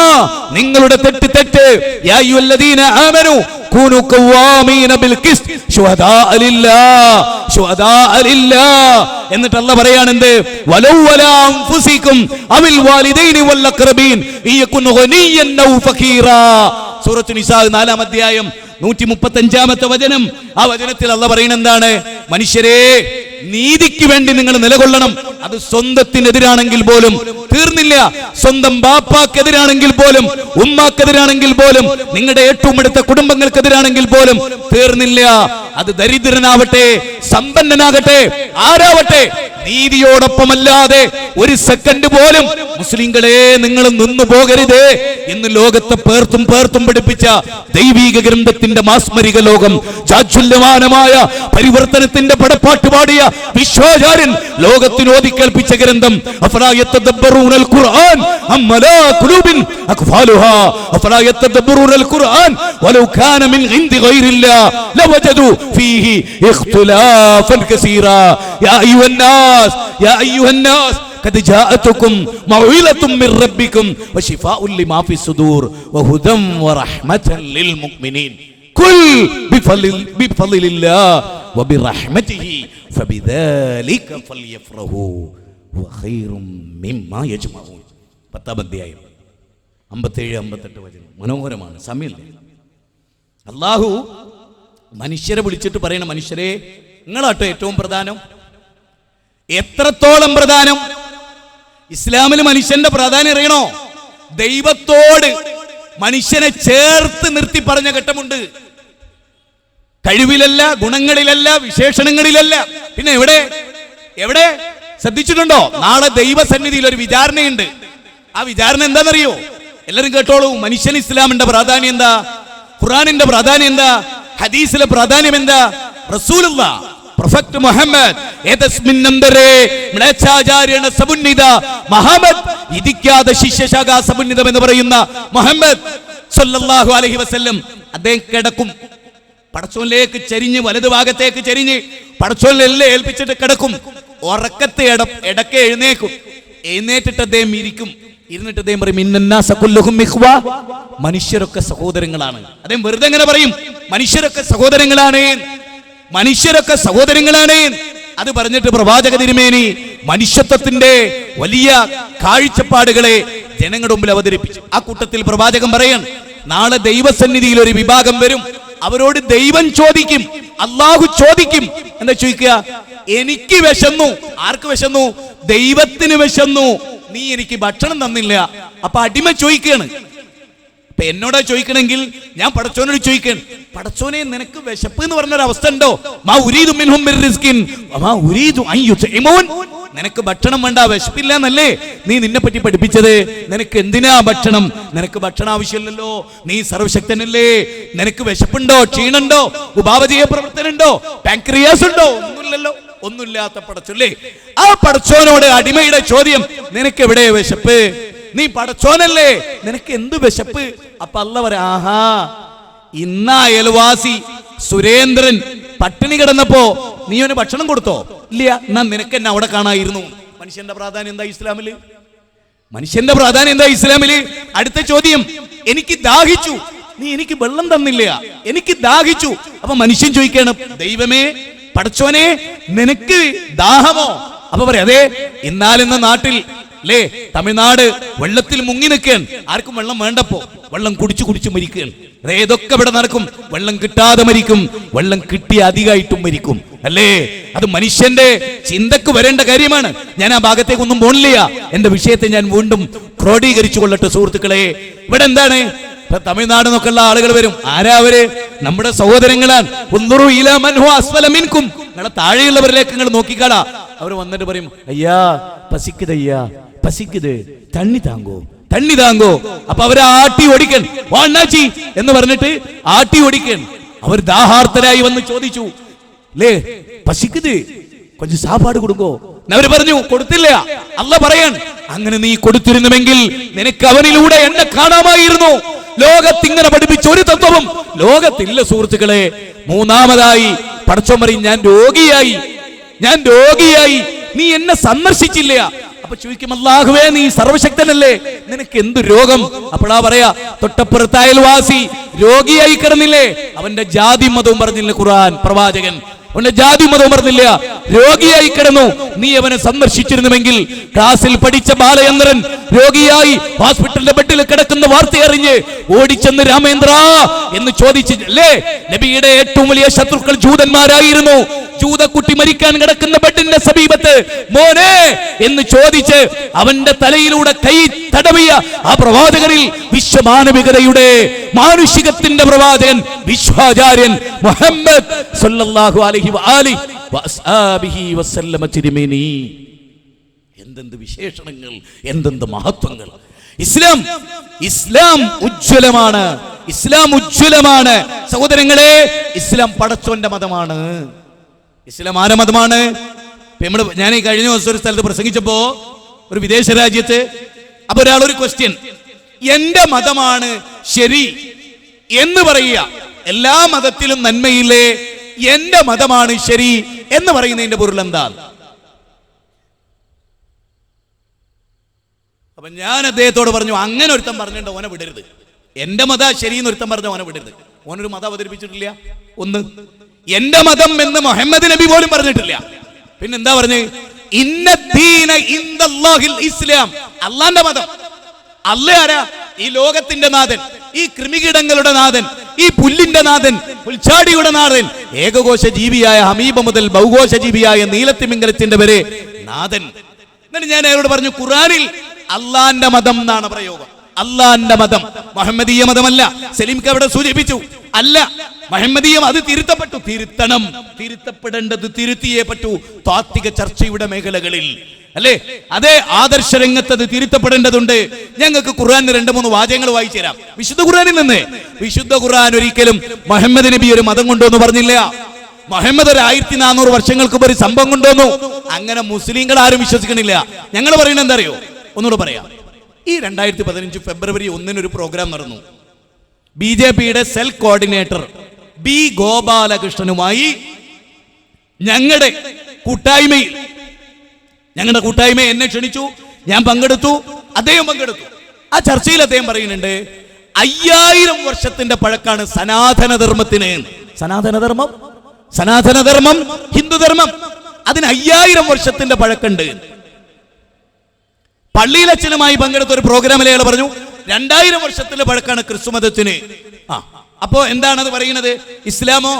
നിങ്ങളുടെ തെറ്റ് തെറ്റ്. യാ അയ്യുഹല്ലദീന ആമനൂ കൂനൂ ഖവാമീന ബിൽ ഖിസ്ത് ശുഹദാഅ ലില്ലാഹ്. എന്നിട്ട് അല്ലാഹ് പറയാണെന്ത്? വലൗ വലാ അൻഫുസികും അവിൽ വാലിദൈനി വൽ അഖ്റബീൻ യകുൻ ഗനിയ്യൻ ഔ ഫഖീറാ. സൂറത്തുൽ നിസാ 4-ാം അധ്യായം 135-ാമത്തെ വചനം. ആ വചനത്തിൽ അല്ലാഹ് പറയുന്നത് എന്താണ്? മനുഷ്യരെ, നീതിക്ക് വേണ്ടി നിങ്ങൾ നിലകൊള്ളണം. അത് സ്വന്തത്തിനെതിരാണെങ്കിൽ പോലും തീർന്നില്ല, സ്വന്തം ബാപ്പാക്കെതിരാണെങ്കിൽ പോലും, ഉമ്മാക്കെതിരാണെങ്കിൽ പോലും, നിങ്ങളുടെ ഏറ്റവും അടുത്ത കുടുംബങ്ങൾക്കെതിരാണെങ്കിൽ പോലും തീർന്നില്ല. അത് ദരിദ്രനാവട്ടെ, സമ്പന്നനാകട്ടെ, ആരാവട്ടെ, നീതിയോടൊപ്പമല്ലാതെ ഒരു സെക്കൻഡ് പോലും മുസ്ലിങ്ങളെ നിങ്ങൾ നിന്നു പോകരുത് എന്ന് ലോകത്തെ പേർത്തും പേർത്തും പഠിപ്പിച്ച ദൈവീക ഗ്രന്ഥത്തിന്റെ മാസ്മരിക ലോകം, ജാജ്വല്യമാനമായ പരിവർത്തനത്തിന്റെ പടപ്പാട്ട് പാടിയ വിശ്വാചാര്യൻ ലോകത്തിന് ഓതിക്കേൽപ്പിച്ച ഗ്രന്ഥം. അഫലാ യതദബ്ബറൂനൽ ഖുർആൻ അം അലാ ഖുലൂബിൻ അഖ്ഫാലുഹാ അഫലാ യതദബ്ബറൂനൽ ഖുർആൻ വലൗ കാന മിൻ ഇൻദി ഗൈരില്ലാ ലവജദു ഫീഹി ഇഖ്തിലാഫൻ കസീറാ. യാ അയ്യുഹന്നാസ് قد جاءتكم موعظة من ربكم وشفاء لما في الصدور وهدى ورحمة للمؤمنين قل بفضل الله وبرحمته فبذلك فليفرحوا هو خير مما يجمعون. 10-ാം അധ്യായം 57-58 വചനം. മനോഹരമാണ്. സമയമില്ല. അല്ലാഹു മനുഷ്യരെ വിളിച്ചിട്ട് പറയണം, മനുഷ്യരെ നിങ്ങളാട്ടോ ഏറ്റവും പ്രധാനം. എത്രത്തോളം പ്രധാനം? ഇസ്ലാമിൽ മനുഷ്യന്റെ പ്രാധാന്യം അറിയണോ? ദൈവത്തോട് മനുഷ്യനെ ചേർത്ത് നിർത്തി പറഞ്ഞ ഘട്ടമുണ്ട്. കഴിവിലല്ല, ഗുണങ്ങളിലല്ല, വിശേഷണങ്ങളിലല്ല. പിന്നെ എവിടെ എവിടെ ശ്രദ്ധിച്ചിട്ടുണ്ടോ? നാളെ ദൈവസന്നിധിയിൽ ഒരു വിചാരണയുണ്ട്. ആ വിചാരണ എന്താണെന്നറിയോ? എല്ലാവരും കേട്ടോളൂ. മനുഷ്യൻ ഇസ്ലാമിന്റെ പ്രാധാന്യം എന്താ? ഖുർആനിന്റെ പ്രാധാന്യം എന്താ? ഹദീസിലെ പ്രാധാന്യം എന്താ? റസൂലുള്ളാഹ് പ്രൊഫറ്റ് മുഹമ്മദ് ഏതസ്മിന്നന്തരേ മ്ലേച്ഛാചാര്യണ സമുന്നിത മുഹമ്മദ് ഇദിക്കാതെ ശിഷ്യശാഖ സമുന്നിതം എന്ന് പറയുന്ന മുഹമ്മദ് സല്ലല്ലാഹു അലൈഹി വസല്ലം അദ്ദേഹം കിടക്കും. പടച്ചോനിലേക്ക് ചരിഞ്ഞ്, വലതു ഭാഗത്തേക്ക് ചരിഞ്ഞ് പടച്ചോനിലെല്ലാം ഏൽപ്പിച്ചിട്ട് കിടക്കും. ഉറക്കത്തെ ഇടയ്ക്ക് എഴുന്നേക്കും. എഴുന്നേറ്റിട്ട് അദ്ദേഹം ഇരിക്കും. ഇരുന്നിട്ട് അദ്ദേഹം പറയും, ഇന്നന്നാസ കുല്ലുഹും ഇഖ്വാ, മനുഷ്യരൊക്കെ സഹോദരങ്ങളാണ്. അദ്ദേഹം വെറുതെ എങ്ങനെ പറയും? മനുഷ്യരൊക്കെ സഹോദരങ്ങളാണ്, മനുഷ്യരൊക്കെ സഹോദരങ്ങളാണ്. അത് പറഞ്ഞിട്ട് പ്രവാചക തിരുമേനി മനുഷ്യത്വത്തിന്റെ വലിയ കാഴ്ചപ്പാടുകളെ ജനങ്ങളുടെ മുമ്പിൽ അവതരിപ്പിച്ചു. ആ കൂട്ടത്തിൽ പ്രവാചകൻ പറയാണ്, നാളെ ദൈവസന്നിധിയിൽ ഒരു വിഭാഗം വരും. അവരോട് ദൈവം ചോദിക്കും, അള്ളാഹു ചോദിക്കും. എന്താ ചോദിക്കുക? എനിക്ക് വിശന്നു. ആർക്ക് വിശന്നു? ദൈവത്തിന് വിശന്നു. നീ എനിക്ക് ഭക്ഷണം തന്നില്ല. അപ്പൊ അടിമ ചോദിക്കുകയാണ്. അപ്പൊ എന്നോടാ ചോദിക്കണമെങ്കിൽ ഞാൻ പടച്ചോനോട് ചോദിക്കണം, പടച്ചോനെ നിനക്ക് വിശപ്പ് എന്ന് പറഞ്ഞൊരു അവസ്ഥ ഉണ്ടോ? മാ ഉരീദു മിൻഹും മിർ റിസ്കിൻ വമാ ഉരീദു അൻ യുത്ഇമൂൻ. നിനക്ക് ഭക്ഷണം വേണ്ട, വിശപ്പില്ല എന്നല്ലേ നീ നിന്നെ പറ്റി പഠിപ്പിച്ചത്? നിനക്ക് എന്തിനാ ഭക്ഷണം? നിനക്ക് ഭക്ഷണം ആവശ്യമില്ലല്ലോ, നീ സർവശക്തനല്ലേ. നിനക്ക് വിശപ്പുണ്ടോ? ക്ഷീണുണ്ടോ? ഉപാപചയ പ്രവർത്തനുണ്ടോ? പാൻക്രിയാസ് ഉണ്ടോ? ഒന്നുമില്ലല്ലോ. ഒന്നുമില്ലാത്ത പടച്ചോല്ലേ. ആ പടച്ചോനോട് അടിമയുടെ ചോദ്യം, നിനക്ക് എവിടെ വിശപ്പ്? നീ പടച്ചോനല്ലേ, നിനക്ക് എന്ത് വിശപ്പ്? അപ്പൊ അല്ലാഹ് പറയാ, ആഹാ, ഇന്ന അയൽവാസി സുരേന്ദ്രൻ പട്ടിണി കിടന്നപ്പോ നീ അവന് ഭക്ഷണം കൊടുത്തോ? ഇല്ല. എന്നാ നിനക്ക് എന്നെ അവിടെ കാണായിരുന്നു. മനുഷ്യന്റെ പ്രാധാന്യം എന്താ ഇസ്ലാമില്? മനുഷ്യന്റെ പ്രാധാന്യം എന്താ ഇസ്ലാമില്? അടുത്ത ചോദ്യം, എനിക്ക് ദാഹിച്ചു, നീ എനിക്ക് വെള്ളം തന്നില്ല, എനിക്ക് ദാഹിച്ചു. അപ്പൊ മനുഷ്യൻ ചോദിക്കണം, ദൈവമേ, പടച്ചോനെ, നിനക്ക് ദാഹമോ? അപ്പൊ പറയാം, അതെ, ഇന്നാലെന്ന നാട്ടിൽ അല്ലേ, തമിഴ്നാട് വെള്ളത്തിൽ മുങ്ങി നിൽക്കുകയാണ്. ആർക്കും വെള്ളം വേണ്ടപ്പോ വെള്ളം കുടിച്ചു കുടിച്ചു മരിക്കുകയാണ്. ഏതൊക്കെ ഇവിടെ നടക്കും? വെള്ളം കിട്ടാതെ മരിക്കും, വെള്ളം കിട്ടിയ അധികമായിട്ടും മരിക്കും. അല്ലേ? അത് മനുഷ്യന്റെ ചിന്തക്ക് വരേണ്ട കാര്യമാണ്. ഞാൻ ആ ഭാഗത്തേക്കൊന്നും പോണില്ല. എന്റെ വിഷയത്തെ ഞാൻ വീണ്ടും ക്രോഡീകരിച്ചു കൊള്ളട്ടെ സുഹൃത്തുക്കളെ. ഇവിടെ എന്താണ്? തമിഴ്നാട് നിന്നൊക്കെയുള്ള ആളുകൾ വരും. ആരാ അവര്? നമ്മുടെ സഹോദരങ്ങളാണ്. നിങ്ങളെ താഴെയുള്ളവരിലേക്ക് നിങ്ങൾ നോക്കിക്കാളാ. അവർ വന്നിട്ട് പറയും, അയ്യാ പസിക്കുത്, അയ്യാ പസിക്കുത്, തണ്ണി താങ്കോ, തണ്ണി താങ്കോ. അപ്പൊ അവരെ ആട്ടി ഓടിക്കൻ, വാണ്ണാച്ചി എന്ന് പറഞ്ഞിട്ട് ആട്ടി ഓടിക്കൻ. അവർ ദാഹാർത്തരായി വന്ന് ചോദിച്ചു, ലേ പസിക്കുത്, കൊഞ്ചം സാപ്പാട് കൊടുക്കോ. അവര് പറഞ്ഞു കൊടുത്തില്ല. അല്ലാഹ് പറയാൻ, അങ്ങനെ നീ കൊടുത്തിരുന്നുവെങ്കിൽ നിനക്ക് അവനിലൂടെ എന്നെ കാണാമായിരുന്നു. ലോകത്തിങ്ങനെ പഠിപ്പിച്ച ഒരു തത്വവും ലോകത്തില്ല സുഹൃത്തുക്കളെ. മൂന്നാമതായി പടച്ചോൻ പറയും, ഞാൻ രോഗിയായി, നീ എന്നെ സന്ദർശിച്ചില്ല. അപ്പൊ ചോദിക്കും, അല്ലാഹുവേ നീ സർവശക്തനല്ലേ, നിനക്ക് എന്ത് രോഗം? അപ്പോഴാ പറയാ, തൊട്ടപ്പുറത്ത് അയൽവാസി രോഗിയായി കിടന്നില്ലേ, അവന്റെ ജാതി മതവും പറഞ്ഞില്ല ഖുർആൻ പ്രവാചകൻ. അവന്റെ ജാതി മതവും പറഞ്ഞില്ല, രോഗിയായി കിടന്നു, നീ അവനെ സന്ദർശിച്ചിരുന്നുവെങ്കിൽ. ക്ലാസ്സിൽ പഠിച്ച ബാലചന്ദ്രൻ രോഗിയായി ഹോസ്പിറ്റലിന്റെ ബെഡിൽ കിടക്കുന്ന വാർത്തയറിഞ്ഞ് ഓടിച്ചെന്ന് രാമേന്ദ്ര എന്ന് ചോദിച്ചില്ലേ? നബിയുടെ ഏറ്റവും വലിയ ശത്രുക്കൾ ജൂതന്മാരായിരുന്നു. ജൂതക്കുട്ടി മരിക്കാൻ കിടക്കുന്ന ബെഡിന്റെ സമീപത്ത് മോനെ എന്ന് ചോദിച്ച് അവന്റെ തലയിലൂടെ കൈ തടവിയ ആ പ്രവാചകരിൽ വിശ്വമാനവികതയുടെ മാനുഷികത്തിന്റെ പ്രവാചകൻ വിശ്വാചാര്യൻ മുഹമ്മദ് സല്ലല്ലാഹു അലൈഹി വഅസ്ഹാബിഹി വസല്ലമ തിരുമേനി. എന്തെന്ത് വിശേഷണങ്ങൾ, എന്തെന്ത് മഹത്വങ്ങൾ! ഇസ്ലാം ഉജ്ജ്വലമാണ്. സഹോദരങ്ങളെ, ഇസ്ലാം പടച്ചോന്റെ മതമാണ്. ഇസ്ലാം ആരുടെ മതമാണ്? ഞാൻ ഈ കഴിഞ്ഞ ദിവസം ഒരു സ്ഥലത്ത് പ്രസംഗിച്ചപ്പോ ഒരു വിദേശ രാജ്യത്ത്, അപ്പൊ ഒരാൾ ഒരു ക്വസ്റ്റ്യൻ, എന്റെ മതമാണ് ശരി എന്ന് പറയുക, എല്ലാ മതത്തിലും നന്മയില്ലേ, എന്റെ മതമാണ് ശരി എന്ന് പറയുന്നതിന്റെ പൊരുൾ എന്താ? അപ്പൊ ഞാൻ അദ്ദേഹത്തോട് പറഞ്ഞു, അങ്ങനെ ഒരുത്തം പറഞ്ഞിട്ട് ഓനെ വിടരുത്. എന്റെ മത ശരി എന്ന് ഒരുത്തം പറഞ്ഞ ഓനെ വിടരുത്. ഓനൊരു മതം അവതരിപ്പിച്ചിട്ടില്ല. ഒന്ന്, എന്റെ മതം എന്ന് മുഹമ്മദ് നബി പോലും പറഞ്ഞിട്ടില്ല. പിന്നെന്താ പറഞ്ഞു? ഇന്നദ്ദീന ഇൻദല്ലാഹിൽ ഇസ്ലാം. അള്ളാന്റെ മതം. അല്ലാഹ് ആരാ? ഈ ലോകത്തിന്റെ നാഥൻ, ഈ കൃമികീടങ്ങളുടെ നാഥൻ, ഈ പുല്ലിന്റെ നാഥൻ, പുൽച്ചാടിയുടെ നാഥൻ, ഏകകോശ ജീവിയായ ഹമീബ മുതൽ ബഹുകോശ ജീവിയായ നീലത്തിമിംഗലത്തിന്റെ വരെ നാഥൻ. എന്നിട്ട് ഞാൻ അയാളോട് പറഞ്ഞു, ഖുർആനിൽ അള്ളാന്റെ മതം എന്നാണ് പ്രയോഗം. അള്ളാന്റെ മതം മുഹമ്മദീയ മതമല്ല. സലീംക്ക് അവിടെ സൂചിപ്പിച്ചു, അല്ല മുഹമ്മദീയം, അത് തിരുത്തപ്പെട്ടു. തിരുത്തപ്പെടേണ്ടത് തിരുത്തിയേ പറ്റൂ. താത്വിക ചർച്ചയുടെ മേഖലകളിൽ അല്ലേ, അതേ ആദർശ രംഗത്ത് അത് തിരുത്തപ്പെടേണ്ടതുണ്ട്. ഞങ്ങൾക്ക് ഖുർആനിൽ 2-3 വാചകങ്ങൾ വായിച്ചു തരാം വിശുദ്ധ ഖുർആനിൽ നിന്ന്. വിശുദ്ധ ഖുർആൻ ഒരിക്കലും മുഹമ്മദ് നബി ഒരു മതം കൊണ്ടുവന്ന് പറഞ്ഞില്ല. മുഹമ്മദ് ഒരു 1400 വർഷങ്ങൾക്ക് മുമ്പ് ഒരു സംഭവം കൊണ്ടുവന്നു. അങ്ങനെ മുസ്ലിങ്ങൾ ആരും വിശ്വസിക്കണില്ല. ഞങ്ങൾ പറയുന്നത് എന്താ അറിയോ? ഒന്നുകൂടെ പറയാം. ഈ 2015 ഫെബ്രുവരി 1 ഒരു പ്രോഗ്രാം നടന്നു. BJPയുടെ സെൽ കോർഡിനേറ്റർ ബി ഗോപാലകൃഷ്ണനുമായി ഞങ്ങളുടെ കൂട്ടായ്മയെ എന്നെ ക്ഷണിച്ചു. ഞാൻ പങ്കെടുത്തു, അദ്ദേഹം പങ്കെടുത്തു. ആ ചർച്ചയിൽ അദ്ദേഹം പറയുന്നുണ്ട്, 5000 വർഷത്തിന്റെ പഴക്കാണ് സനാതനധർമ്മത്തിന്. സനാതനധർമ്മം ഹിന്ദുധർമ്മം, അതിന് 5000 വർഷത്തിന്റെ പഴക്കുണ്ട്. പള്ളിയിലച്ഛനുമായി പങ്കെടുത്ത ഒരു പ്രോഗ്രാമിൽ അയാൾ പറഞ്ഞു 2000 വർഷത്തിന്റെ പഴക്കാണ് ക്രിസ്തുമതത്തിന്. അപ്പോ എന്താണത് പറയുന്നത്? ഇസ്ലാമോ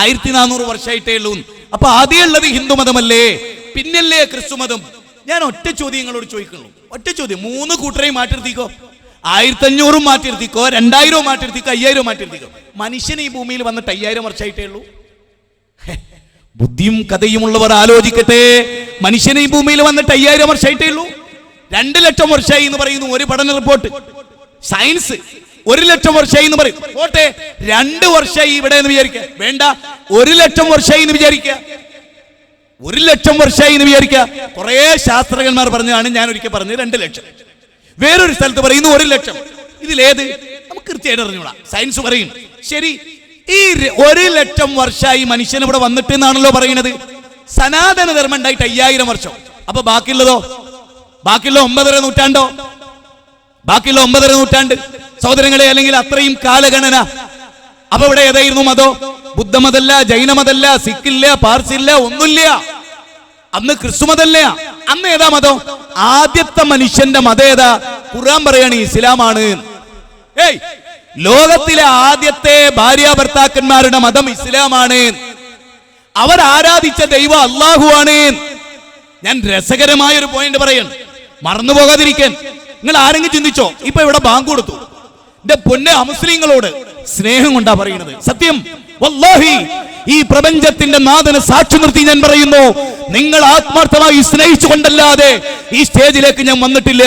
1400 വർഷമായിട്ടേ ഉള്ളൂ. അപ്പൊ ആദ്യമുള്ളത് ഹിന്ദു മതമല്ലേ, പിന്നല്ലേ ക്രിസ്തുമതം? ഞാൻ ഒറ്റ ചോദ്യങ്ങളോട് ചോദിക്കുള്ളൂ, ഒറ്റ ചോദ്യം. 3 കൂട്ടരെയും മാറ്റിർത്തിക്കോ, 1500 മാറ്റിർത്തിക്കോ, 2000 മാറ്റിർത്തിക്കോ, 5000 മാറ്റിർത്തിക്കോ. മനുഷ്യൻ ഈ ഭൂമിയിൽ വന്നിട്ട് 5000 വർഷമായിട്ടേ ഉള്ളൂ. ബുദ്ധിയും കഥയുമുള്ളവർ ആലോചിക്കട്ടെ. മനുഷ്യൻ ഈ ഭൂമിയിൽ വന്നിട്ട് 5000 വർഷമായിട്ടേ ഉള്ളൂ. 2 ലക്ഷം വർഷമായി എന്ന് പറയുന്നു ഒരു പഠന റിപ്പോർട്ട്. സയൻസ് 1 ലക്ഷം വർഷമായി എന്ന് പറയും. ഓട്ടെ, 2 വർഷമായി ഇവിടെ എന്ന് വിചാരിക്കുക, വേണ്ട 1 ലക്ഷം വർഷമായി എന്ന് വിചാരിക്കുക. 1 ലക്ഷം വർഷമായി എന്ന് വിചാരിക്കുക. കുറെ ശാസ്ത്രജ്ഞന്മാർ പറഞ്ഞതാണ്, ഞാൻ ഒരിക്കൽ പറഞ്ഞത് 2 ലക്ഷം. വേറൊരു സ്ഥലത്ത് പറയുന്നു 1 ലക്ഷം. ഇതിലേത് നമുക്ക് കൃത്യമായിട്ട് അറിഞ്ഞൂടാ. സയൻസ് പറയും ശരി, ഈ 1 ലക്ഷം വർഷമായി മനുഷ്യൻ ഇവിടെ വന്നിട്ട് എന്നാണല്ലോ പറയുന്നത്. സനാതന ധർമ്മം ഉണ്ടായിട്ട് 5000 വർഷം. അപ്പൊ ബാക്കിയുള്ളതോ? ബാക്കിയുള്ള 9.5 നൂറ്റാണ്ടോ? ബാക്കിയുള്ള 9.5 നൂറ്റാണ്ട് സഹോദരങ്ങളെ, അല്ലെങ്കിൽ അത്രയും കാലഗണന. അപ്പൊ ഇവിടെ ഏതായിരുന്നു മതോ? ബുദ്ധമതല്ല, ജൈനമതല്ല, സിഖില്ല, പാർസില്ല, ഒന്നുമില്ല. അന്ന് ക്രിസ്തുമതല്ല. അന്ന് ഏതാ മതം? ആദ്യത്തെ മനുഷ്യന്റെ മതം ഏതാ? ഖുർആൻ പറയാണ് ഇസ്ലാമാണ്. ലോകത്തിലെ ആദ്യത്തെ ഭാര്യ ഭർത്താക്കന്മാരുടെ മതം ഇസ്ലാമാണ്. അവർ ആരാധിച്ച ദൈവം അല്ലാഹു ആണ്. ഞാൻ രസകരമായ ഒരു പോയിന്റ് പറയണം, മറന്നു പോകാതിരിക്കാൻ. നിങ്ങൾ ആരെങ്കിലും ചിന്തിച്ചോ? ഇപ്പൊ ഇവിടെ ബാങ്ക് കൊടുത്തു. എന്റെ പൊന്നെ അമുസ്ലിങ്ങളോട് സ്നേഹം കൊണ്ടാ പറയുന്നത്. സത്യം വല്ലാഹി, ഈ പ്രപഞ്ചത്തിന്റെ നാഥനെ സാക്ഷി നിർത്തി ഞാൻ പറയുന്നു, നിങ്ങൾ ആത്മാർത്ഥമായി സ്നേഹിച്ചുകൊണ്ടല്ലാതെ ഈ സ്റ്റേജിലേക്ക് ഞാൻ വന്നിട്ടില്ല.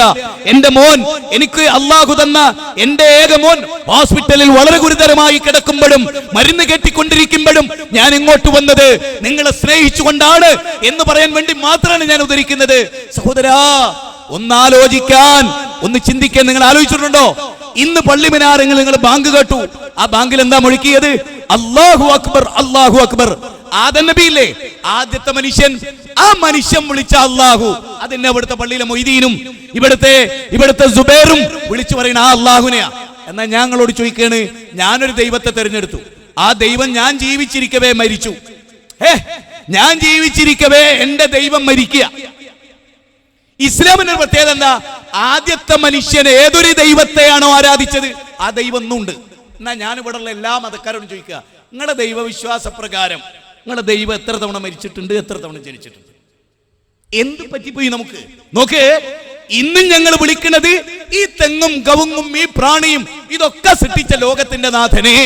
എന്റെ മോൻ, എനിക്ക് അള്ളാഹു തന്ന എന്റെ ഏക മോൻ ഹോസ്പിറ്റലിൽ വളരെ ഗുരുതരമായി കിടക്കുമ്പോഴും മരുന്ന് കെട്ടിക്കൊണ്ടിരിക്കുമ്പോഴും ഞാൻ ഇങ്ങോട്ട് വന്നത് നിങ്ങളെ സ്നേഹിച്ചുകൊണ്ടാണ് എന്ന് പറയാൻ വേണ്ടി മാത്രമാണ് ഞാൻ ഉദ്ധരിക്കുന്നത്. സഹോദരാ, ഒന്നാലോചിക്കാൻ, ഒന്ന് ചിന്തിക്കാൻ നിങ്ങൾ ആലോചിച്ചിട്ടുണ്ടോ? ഇന്ന് പള്ളി മിനാരങ്ങളിൽ നിങ്ങൾ ബാങ്ക് കേട്ടു. ആ ബാങ്കിൽ എന്താ മുഴക്കിയത്? അല്ലാഹു അക്ബർ, അല്ലാഹു അക്ബർ. ആദം നബിയില്ലേ ആദ്യത്തെ മനുഷ്യൻ, ആ മനുഷ്യൻ വിളിച്ച അല്ലാഹു. അതിന്റെ ഇവിടുത്തെ പള്ളിയിലെ മൊയ്തീനും ഇവിടുത്തെ സുബൈറും വിളിച്ചു പറയുന്ന ആ അല്ലാഹുനെയാ. എന്നാൽ ഞങ്ങളോട് ചോദിക്കാണ്, ഞാനൊരു ദൈവത്തെ തെരഞ്ഞെടുത്തു, ആ ദൈവം ഞാൻ ജീവിച്ചിരിക്കവേ മരിച്ചു. ഞാൻ ജീവിച്ചിരിക്കവേ എന്റെ ദൈവം മരിക്കുക. ഇസ്ലാമിന്റെ പ്രത്യേകത എന്താ? ആദ്യത്തെ മനുഷ്യൻ ഏതൊരു ദൈവത്തെയാണോ ആരാധിച്ചത് ആ ദൈവം ഒന്നുണ്ട്. എന്നാ ഞാൻ ഇവിടെ ഉള്ള എല്ലാ മതക്കാരോടും ചോദിക്കുക, നിങ്ങളുടെ ദൈവവിശ്വാസ പ്രകാരം നിങ്ങളുടെ ദൈവം എത്ര തവണ മരിച്ചിട്ടുണ്ട്, എത്ര തവണ ജനിച്ചിട്ടുണ്ട്? എന്ത് പറ്റിപ്പോയി നമുക്ക്? നോക്ക്, ഇന്നും ഞങ്ങൾ വിളിക്കുന്നത് ഈ തെങ്ങും കവുങ്ങും ഈ പ്രാണിയും ഇതൊക്കെ സൃഷ്ടിച്ച ലോകത്തിന്റെ നാഥനെ.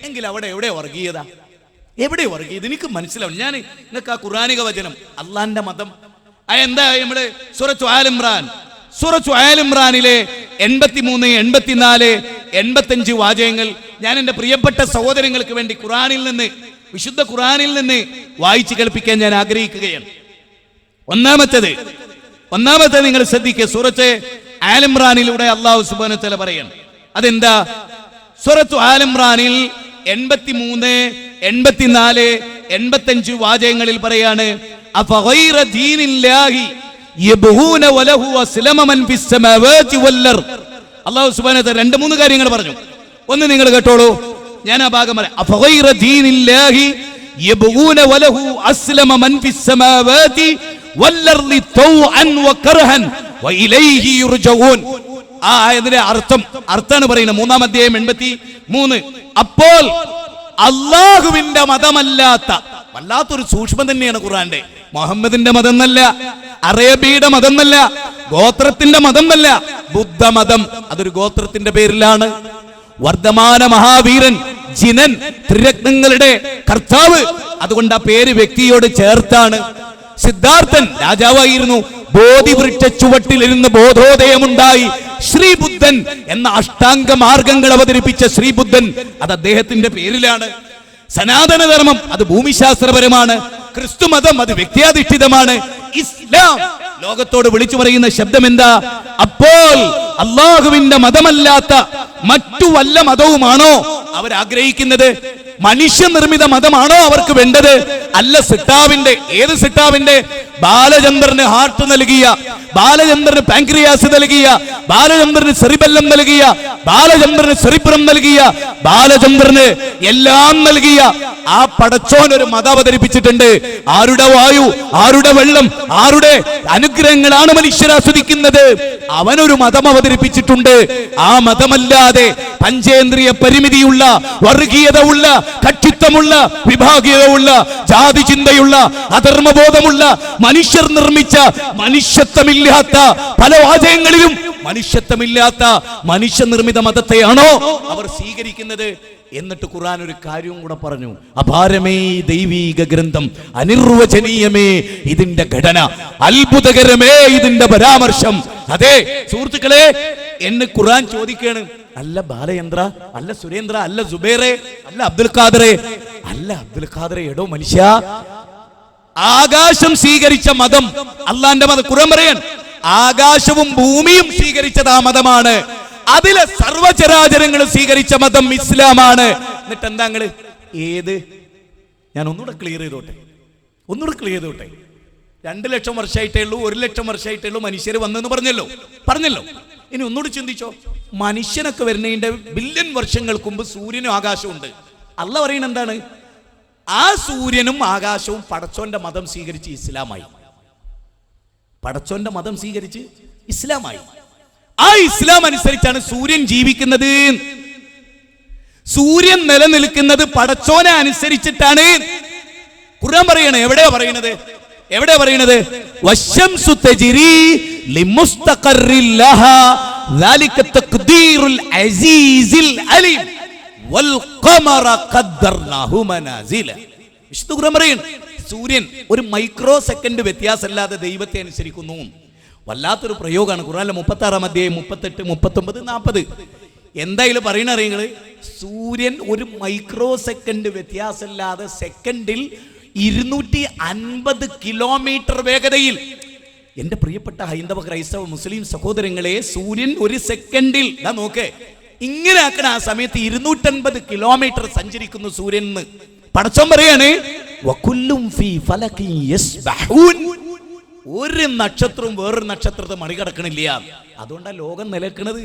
എങ്കിൽ അവിടെ എവിടെ വർഗീയത? എവിടെ വർഗീയത? എനിക്ക് മനസ്സിലാവും. ഞാൻ നിങ്ങൾക്ക് ആ ഖുർആനിക വചനം, അള്ളാന്റെ മതം, എന്താ നമ്മള് സൂറത്ത് ആൽ ഇംറാനിലെ 83, 84, 85 വാചകങ്ങൾ ഞാൻ എന്റെ പ്രിയപ്പെട്ട സഹോദരങ്ങൾക്ക് വേണ്ടി വിശുദ്ധ ഖുർആനിൽ നിന്ന് വായിച്ചു കേൾപ്പിക്കാൻ ഞാൻ ആഗ്രഹിക്കുകയാണ്. ഒന്നാമത്തെ നിങ്ങൾ ശ്രദ്ധിക്കുക. സൂറത്ത് ആൽ ഇംറാനിലൂടെ അല്ലാഹു സുബ്ഹാനഹു വ തആല പറയാണ്. അതെന്താ? സൂറത്ത് ആൽ ഇംറാനിൽ 83, 84, 85 വാചകങ്ങളിൽ പറയാണ്, അഫഗൈറ ദീനില്ലാഹി യബ്ഗൂന വലഹു അസ്ലമ മൻ ഫിസ് സമാവാതി വൽ അർദ്. അല്ലാഹു സുബ്ഹാനഹു വ തആല 2-3 കാര്യങ്ങൾ പറഞ്ഞു. ഒന്ന് നിങ്ങൾ കേട്ടോളൂ, ഞാൻ ആ ഭാഗം പറയാം. അഫഗൈറ ദീനില്ലാഹി യബ്ഗൂന വലഹു അസ്ലമ മൻ ഫിസ് സമാവാതി വൽ അർദി തൗഅൻ വകർഹൻ വഇലൈഹി യുർജഊൻ. ആ ആയതിന്റെ അർത്ഥമാണ് പറയുന്നത്. 3-ാം അധ്യായം 83. അപ്പോൾ അല്ലാഹുവിന്റെ മതമല്ലാത്ത, വല്ലാത്തൊരു സൂക്ഷ്മം തന്നെയാണ് ഖുർആന്റെ. മുഹമ്മദിന്റെ മതം എന്നല്ല, അറേബ്യയുടെ മതം എന്നല്ല, ഗോത്രത്തിന്റെ മതം എന്നല്ല, ബുദ്ധമതം. അതൊരു ഗോത്രത്തിന്റെ പേരിലാണ്. വർദ്ധമാന മഹാവീരൻ ജിനൻ, ത്രിരത്നങ്ങളുടെ കർത്താവ്, അതുകൊണ്ട് ആ പേര് വ്യക്തിയോട് ചേർത്താണ്. സിദ്ധാർത്ഥൻ രാജാവായിരുന്നു. ബോധിവൃക്ഷ ചുവട്ടിലിരുന്ന് ബോധോദയമുണ്ടായി ശ്രീബുദ്ധൻ എന്ന അഷ്ടാംഗ മാർഗങ്ങൾ അവതരിപ്പിച്ച ശ്രീബുദ്ധൻ, അത് അദ്ദേഹത്തിന്റെ പേരിലാണ്. സനാതനധർമ്മം അത് ഭൂമിശാസ്ത്രപരമാണ്. ക്രിസ്തു മതം അത് വ്യക്തിയാധിഷ്ഠിതമാണ്. ഇസ്ലാം ലോകത്തോട് വിളിച്ചു പറയുന്ന ശബ്ദം എന്താ? അപ്പോൾ അള്ളാഹുവിന്റെ മതമല്ലാത്ത മറ്റു വല്ല മതവുമാണോ അവരാഗ്രഹിക്കുന്നത്? മനുഷ്യനിർമ്മിത മതമാണോ അവർക്ക് വേണ്ടത്? അല്ല, സിട്ടാവിന്റെ. ഏത് സിട്ടാവിന്റെ? ബാലചന്ദ്രന് ഹാർട്ട് നൽകിയ, ബാലചന്ദ്രന് പാൻക്രിയാസ് നൽകിയ, ബാലചന്ദ്രന് സെറിബെല്ലം നൽകിയ, ബാലചന്ദ്രന് സെറിബ്രം നൽകിയ, ബാലചന്ദ്രന് എല്ലാം നൽകിയ ആ പടച്ചോൻ ഒരു മതം അവതരിപ്പിച്ചിട്ടുണ്ട്. ആരുടെ വായു, ആരുടെ വെള്ളം, ആരുടെ അനുഗ്രഹങ്ങളാണ് മനുഷ്യർ ആസ്വദിക്കുന്നത്? അവനൊരു മതം അവതരിപ്പിച്ചിട്ടുണ്ട്. ആ മതമല്ലാതെ പഞ്ചേന്ദ്രിയ പരിമിതിയുള്ള, വർഗീയത ഉള്ള, കക്ഷിത്വമുള്ള, വിഭാഗീയതയുള്ള, ജാതി ചിന്തയുള്ള, അധർമ്മബോധമുള്ള, മനുഷ്യർ നിർമ്മിച്ച, മനുഷ്യത്വമില്ലാത്ത, പല വാചകങ്ങളിലും മനുഷ്യത്വമില്ലാത്ത മനുഷ്യനിർമ്മിത മതത്തെയാണോ അവർ സ്വീകരിക്കുന്നത്? എന്നിട്ട് ഖുർആൻ ഒരു കാര്യവും കൂടെ പറഞ്ഞു. അപാരമേ ദൈവീക ഗ്രന്ഥം, അനിർവചനീയമേ ഇതിന്റെ ഘടന, അത്ഭുതകരമേ ഇതിന്റെ പരാമർശം. അതെ സുഹൃത്തുക്കളെ, എന്ന് ഖുർആൻ ചോദിക്കാണ്. അല്ല ബാലചന്ദ്ര, അല്ല സുരേന്ദ്ര, അല്ല സുബൈറെ, അല്ല അബ്ദുൽ ഖാദറെ, അല്ല അബ്ദുൽ ഖാദറെ, എടോ മനുഷ്യ, ആകാശം സ്വീകരിച്ച മതം അള്ളാന്റെ മതം. ഖുർആൻ പറയാൻ ആകാശവും ഭൂമിയും സ്വീകരിച്ചത് ആ മതമാണ്. അതിലെ സർവചരാചരങ്ങളും സ്വീകരിച്ച മതം ഇസ്ലാമാണ്. എന്നിട്ട് എന്താ നിങ്ങള് ഏത്? ഞാൻ ഒന്നുകൂടെ ക്ലിയർ ചെയ്തോട്ടെ. 2 ലക്ഷം വർഷമായിട്ടേ ഉള്ളൂ, 1 ലക്ഷം വർഷമായിട്ടേ ഉള്ളൂ മനുഷ്യർ വന്നെന്ന് പറഞ്ഞല്ലോ. ഇനി ഒന്നുകൂടി ചിന്തിച്ചോ. മനുഷ്യനൊക്കെ വരുന്നതിന്റെ ബില്യൺ വർഷങ്ങൾക്ക് മുമ്പ് സൂര്യനും ആകാശവും ഉണ്ട്. അള്ള പറയുന്നത് എന്താണ്? ആ സൂര്യനും ആകാശവും പടച്ചോന്റെ മതം സ്വീകരിച്ച് ഇസ്ലാമായി. പടച്ചോന്റെ മതം സ്വീകരിച്ച് ഇസ്ലാമായി. ആ ഇസ്ലാം അനുസരിച്ചാണ് സൂര്യൻ ജീവിക്കുന്നത്. സൂര്യൻ നിലനിൽക്കുന്നത് പടച്ചോനെ അനുസരിച്ചിട്ടാണ്. ഖുർആൻ പറയണേ. എവിടെയാ പറയുന്നത്? വശംസു തജ്രി ലിമുസ്തഖറിൻ ലഹാ ദാലിക തഖ്ദീറുൽ അസീസിൽ അലീം വൽ ഖമറ ഖദ്ദർനാഹു മനാസില. വിശുദ്ധ ഖുർആൻ പറയണേ, സൂര്യൻ ഒരു മൈക്രോ സെക്കൻഡ് വ്യത്യാസമില്ലാതെ ദൈവത്തെ അനുസരിക്കുന്നു. വല്ലാത്തൊരു പ്രയോഗമാണ്. ഖുർആനിലെ 36-ാം അധ്യായം 38, 39, 40 എന്തായാലും പറയണ അറിയങ്ങള്, സൂര്യൻ ഒരു മൈക്രോ സെക്കൻഡ് വ്യത്യാസമില്ലാതെ സെക്കൻഡിൽ 250 കിലോമീറ്റർ വേഗതയിൽ, എന്റെ പ്രിയപ്പെട്ട ഹൈന്ദവ ക്രൈസ്തവ മുസ്ലിം സഹോദരങ്ങളെ, സൂര്യൻ ഒരു സെക്കൻഡിൽ നോക്കേ ഇങ്ങനെ ആക്കണ ആ സമയത്ത് 250 കിലോമീറ്റർ സഞ്ചരിക്കുന്നു സൂര്യൻ. പടച്ചോൻ പറയാണ് ഒരു നക്ഷത്രവും വേറൊരു നക്ഷത്രത്തെ മറികടക്കണില്ല. അതുകൊണ്ടാണ് ലോകം നിലക്കണത്.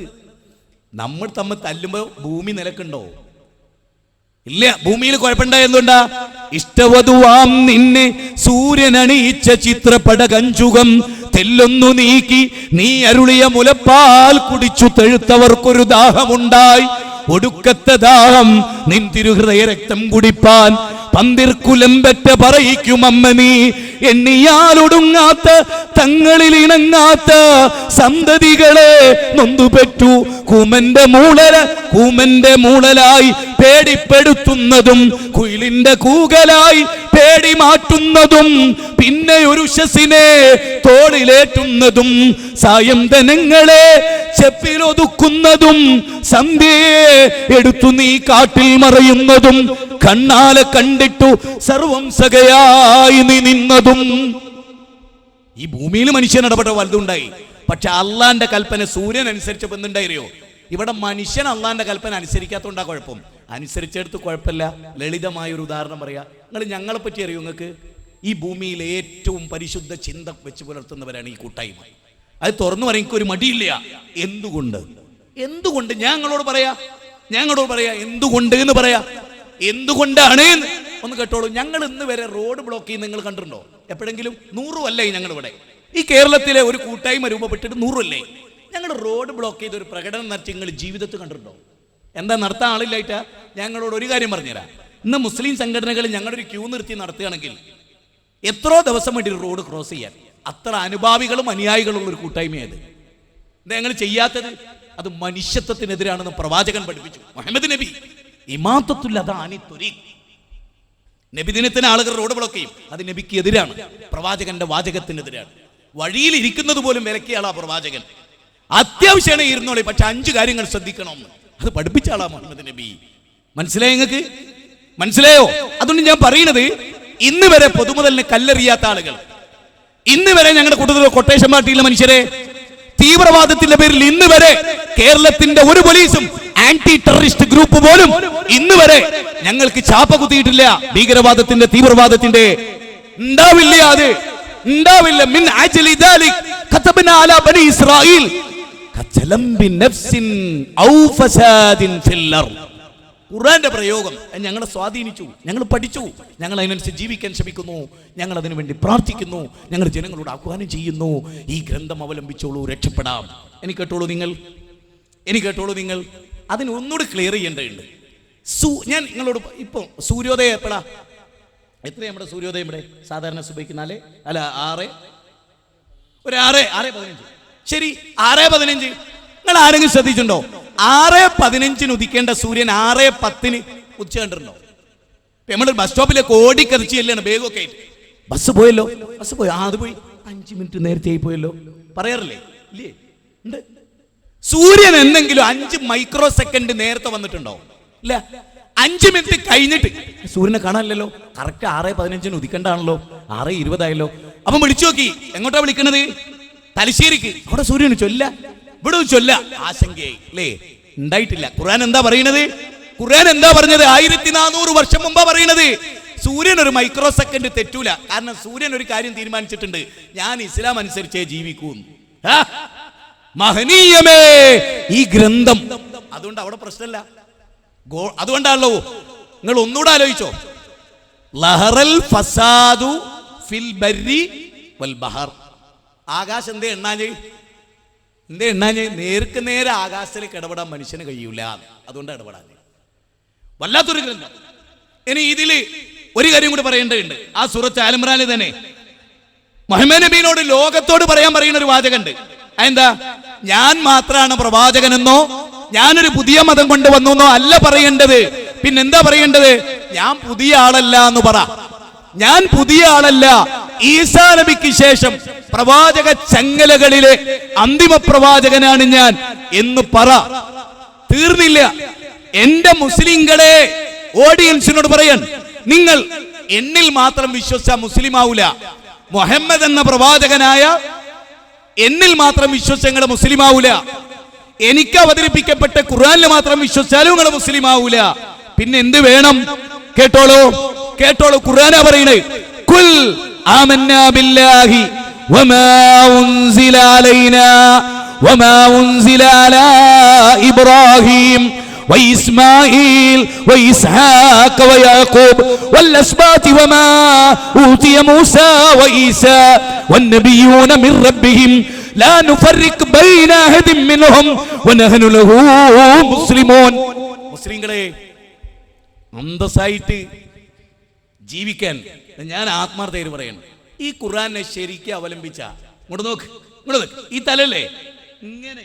നമ്മൾ തമ്മിൽ തല്ലുമ്പോ ഭൂമി നിലക്കുണ്ടോ? ഇല്ല. ഭൂമിയിൽ കുഴപ്പമുണ്ടായ എന്തുകൊണ്ടാ? ഇഷ്ടവധുവാം നിന്നെ സൂര്യനണിയിച്ച ചിത്രപട കഞ്ചുകം തെല്ലൊന്നു നീക്കി നീ അരുളിയ മുലപ്പാൽ കുടിച്ചു തെഴുത്തവർക്കൊരു ദാഹമുണ്ടായി. ഒടുക്കത്തെ ദാഹം നിൻ തിരുഹൃദയ രക്തം കുടിപ്പാൻ പന്തിർക്കുലമ്പറ്റ പറയിക്കും അമ്മ നീ. എണ്ണിയാലൊടുങ്ങാത്ത തങ്ങളിൽ ഇണങ്ങാത്ത സന്തതികളെ നൊന്തുപെറ്റു. കൂമന്റെ മൂളലായി പേടിപ്പെടുത്തുന്നതും കുയിലിന്റെ കൂകലായി പേടി മാറ്റുന്നതും പിന്നെ ഒരു ഉഷസിനെ തോളിലേറ്റുന്നതും സായന്തനങ്ങളെ ചെപ്പിലൊതുക്കുന്നതും സന്ധ്യയെ എടുത്തു നീ കാട്ടിൽ മറയുന്നതും കണ്ണാലെ കണ്ടിട്ടു സർവം സകയായി നീ നിന്നതും. ഈ ഭൂമിയിൽ മനുഷ്യൻ ഇടപെട്ട വലുതുണ്ടായി. പക്ഷെ അള്ളാന്റെ കൽപ്പന സൂര്യൻ അനുസരിച്ച് എന്തുണ്ടായിരുന്നോ? ഇവിടെ മനുഷ്യൻ അള്ളാന്റെ കൽപ്പന അനുസരിക്കാത്തോണ്ടാ കുഴപ്പം. അനുസരിച്ചെടുത്ത് കുഴപ്പമില്ല. ലളിതമായ ഒരു ഉദാഹരണം പറയാ. നിങ്ങൾ ഞങ്ങളെ പറ്റി അറിയോ? നിങ്ങൾക്ക് ഈ ഭൂമിയിൽ ഏറ്റവും പരിശുദ്ധ ചിന്ത വെച്ച് പുലർത്തുന്നവരാണ് ഈ കൂട്ടായ്മ. അത് തുറന്നു പറയാൻ എനിക്കൊരു മടിയില്ല. എന്തുകൊണ്ട് ഞങ്ങളോട് പറയാ എന്തുകൊണ്ട് എന്ന് പറയാ. എന്തുകൊണ്ടാണ് ഒന്ന് കേട്ടോളൂ. ഞങ്ങൾ ഇന്ന് വരെ റോഡ് ബ്ലോക്ക് ചെയ്യുന്ന നിങ്ങൾ കണ്ടിട്ടുണ്ടോ എപ്പോഴെങ്കിലും? 100 അല്ലേ ഞങ്ങൾ ഇവിടെ ഈ കേരളത്തിലെ ഒരു കൂട്ടായ്മ രൂപപ്പെട്ടിട്ട് 100 അല്ലേ ഞങ്ങൾ റോഡ് ബ്ലോക്ക് ചെയ്ത ഒരു പ്രകടനം നടത്തി നിങ്ങൾ ജീവിതത്തിൽ കണ്ടിട്ടുണ്ടോ? എന്താ നടത്താൻ ആളില്ലായിട്ടാ? ഞങ്ങളോട് ഒരു കാര്യം പറഞ്ഞുതരാം. ഇന്ന് മുസ്ലിം സംഘടനകൾ ഞങ്ങളൊരു ക്യൂ നിർത്തി നടത്തുകയാണെങ്കിൽ എത്രയോ ദിവസം വേണ്ടി റോഡ് ക്രോസ് ചെയ്യാൻ. അത്ര അനുഭാവികളും അനുയായികളും ഒരു കൂട്ടായ്മയത്. എന്താ ഞങ്ങൾ ചെയ്യാത്തത്? അത് മനുഷ്യത്വത്തിനെതിരാണെന്ന് പ്രവാചകൻ പഠിപ്പിച്ചു. മുഹമ്മദ് നബി നബിദിനത്തിന് ആളുകൾ റോഡ് ബ്ലോക്ക് ചെയ്യും. അത് നബിക്ക് എതിരാണ്, പ്രവാചകന്റെ വാചകത്തിനെതിരാണ്. വഴിയിൽ ഇരിക്കുന്നത് പോലും വിലക്കിയ ആളാ പ്രവാചകൻ. അത്യാവശ്യമാണ് ഇരുന്നോളി, പക്ഷെ 5 കാര്യങ്ങൾ ശ്രദ്ധിക്കണം. അത് പഠിപ്പിച്ച ആളാ മുഹമ്മദ് നബി. മനസ്സിലായോ നിങ്ങൾക്ക്? മനസ്സിലായോ? അതുകൊണ്ട് ഞാൻ പറയുന്നത്, ഇന്ന് വരെ പൊതുമുതലിന് കല്ലെറിയാത്ത ആളുകൾ, ഇന്ന് വരെ ഞങ്ങളുടെ കൂട്ടത്തിലുള്ള കൊട്ടേഷൻ പാർട്ടിയിലെ മനുഷ്യരെ, തീവ്രവാദത്തിന്റെ പേരിൽ ഇന്ന് വരെ കേരളത്തിന്റെ ഒരു പോലീസും ആന്റി ടെററിസ്റ്റ് ഗ്രൂപ്പ് പോലും ഇന്ന് വരെ ഞങ്ങൾക്ക് ചാപ്പ കുത്തിയിട്ടില്ല. ഭീകരവാദത്തിന്റെ തീവ്രവാദത്തിന്റെ ഉണ്ടാവില്ല. അത് ഉണ്ടാവില്ല. മിൻ അജ്ലി ദാലിക് കതബ്നാ അലാ ബനി ഇസ്രായീൽ കതലം ബിനഫ്സിൻ ഔ ഫസാദിൻ ഫിൽ അർദ്. ഖുർആന്റെ പ്രയോഗം ഞങ്ങളെ സ്വാധീനിച്ചു. ഞങ്ങൾ പഠിച്ചു. ഞങ്ങൾ അതിനനുസരിച്ച് ജീവിക്കാൻ ശ്രമിക്കുന്നു. ഞങ്ങൾ അതിനു വേണ്ടി പ്രാർത്ഥിക്കുന്നു. ഞങ്ങൾ ജനങ്ങളോട് ആഹ്വാനം ചെയ്യുന്നു, ഈ ഗ്രന്ഥം അവലംബിച്ചോളൂ, രക്ഷപ്പെടാം. എനിക്ക് കേട്ടോളൂ നിങ്ങൾ അതിന് ഒന്നുകൂടി ക്ലിയർ ചെയ്യേണ്ടതുണ്ട്. ഞാൻ നിങ്ങളോട് ഇപ്പോൾ സൂര്യോദയം എപ്പോഴാ? എത്രയാണ് നമ്മുടെ സൂര്യോദയം ഇവിടെ? സാധാരണ സുബഹിക്ക് 4 അല്ല 6:15. ശരി, 6:15. നിങ്ങൾ ആരെങ്കിലും ശ്രദ്ധിച്ചിട്ടുണ്ടോ? 6:15 ഉദിക്കേണ്ട സൂര്യൻ 6:10 ഉച്ച കണ്ടിട്ടുണ്ടോ? നമ്മൾ ബസ് സ്റ്റോപ്പിലേക്ക് ഓടിക്കറിച്ചില്ലാണ് ബേഗൊക്കെ ആയിട്ട്. ബസ് പോയല്ലോ, അത് പോയി 5 മിനിറ്റ് നേരത്തെ ആയി പോയല്ലോ പറയാറില്ലേ? ഇല്ലേ? ഉണ്ട്. സൂര്യൻ എന്തെങ്കിലും 5 മൈക്രോ സെക്കൻഡ് നേരത്തെ വന്നിട്ടുണ്ടോ? ഇല്ല. 5 മിനിറ്റ് കഴിഞ്ഞിട്ട് സൂര്യനെ കാണാനില്ലല്ലോ. കറക്റ്റ് 6:15 ഉദിക്കണ്ടാണല്ലോ. 6:20 ആയല്ലോ. അപ്പം വിളിച്ചു നോക്കി. എങ്ങോട്ടാ വിളിക്കണത്? തലശ്ശേരിക്ക്. അവിടെ സൂര്യന് ചൊല്ല, ഇവിടെ ചൊല്ല. ആശങ്കയായി അല്ലേ? ഉണ്ടായിട്ടില്ല. ഖുർആൻ എന്താ പറയുന്നത്? ഖുർആൻ എന്താ പറഞ്ഞത്? 1400 വർഷം മുമ്പാ പറയുന്നത്. സൂര്യൻ ഒരു മൈക്രോ സെക്കൻഡ് തെറ്റൂല. കാരണം സൂര്യൻ ഒരു കാര്യം തീരുമാനിച്ചിട്ടുണ്ട്, ഞാൻ ഇസ്ലാം അനുസരിച്ചേ ജീവിക്കൂ. മഹനീയമേ ഈ ഗ്രന്ഥം. അതുകൊണ്ട് അവിടെ പ്രശ്നമില്ല. അതുകൊണ്ടാണല്ലോ നിങ്ങൾ ഒന്നുകൂടെ ആലോചിച്ചോ, ലഹറൽ ഫസാദു ഫിൽ ബർരി വൽ ബഹർ. ആകാശം എന്തേ എണ്ണാഞ്ഞ് നേർക്ക് നേരെ ആകാശത്തിലേക്ക് ഇടപെടാൻ മനുഷ്യന് കഴിയൂല. അതുകൊണ്ട് ഇടപെടാൻ വല്ലാത്തൊരു ഗ്രന്ഥം. ഇനി ഇതില് ഒരു കാര്യം കൂടി പറയേണ്ടതുണ്ട്. ആ സൂറത്ത് ആൽ ഇംറാനിൽ തന്നെ മുഹമ്മദ് നബിയോട് ലോകത്തോട് പറയാൻ പറയുന്ന ഒരു വാചകമുണ്ട്. അതെന്താ? ഞാൻ മാത്രമാണ് പ്രവാചകനെന്നോ ഞാനൊരു പുതിയ മതം കൊണ്ടുവന്നോ അല്ല പറയേണ്ടത്. പിന്നെന്താ പറയേണ്ടത്? ഞാൻ പുതിയ ആളല്ല എന്ന് പറ. ഞാൻ പുതിയ ആളല്ല, ഈസാ നബിക്ക് ശേഷം പ്രവാചക ചങ്ങലകളിലെ അന്തിമ പ്രവാചകനാണ് ഞാൻ എന്ന് പറ. തീർന്നില്ല. എന്റെ മുസ്ലിങ്ങളെ ഓഡിയൻസിനോട് പറയാൻ, നിങ്ങൾ എന്നിൽ മാത്രം വിശ്വസിച്ച മുസ്ലിം ആവൂല. മുഹമ്മദ് എന്ന പ്രവാചകനായ എന്നിൽ മാത്രം വിശ്വസിച്ച നിങ്ങൾ മുസ്ലിം ആവൂല. എനിക്ക് അവതരിപ്പിക്കപ്പെട്ട ഖുർആനിൽ മാത്രം വിശ്വസിച്ചാലും നിങ്ങൾ മുസ്ലിം ആവൂല. പിന്നെ എന്ത് വേണം? കേട്ടോളൂ, കേട്ടോളൂ. ഖുർആനാ പറയണേ, കുൽ ആമന്നാ ബില്ലാഹി വമാ ഉൻസില അലൈനാ വമാ ഉൻസില അലാ ഇബ്രാഹീം وإسماعيل وإسحاق ويعقوب والأسباط وما أوتي موسى وعيسى والنبيون من ربهم لا نفرق بين أحد منهم ونحن له مسلمون. മുസ്ലിങ്ങളെ, അന്തസ്സായിട്ട് ജീവിക്കാൻ ഞാൻ ആത്മാർത്ഥമായിട്ട് പറയണം. ഈ ഖുർആനെ ശരിക്കും അവലംബിച്ച ഇങ്ങോട്ട് നോക്ക്, ഇങ്ങോട്ട് നോക്ക്. ഈ തലല്ലേ ഇങ്ങനെ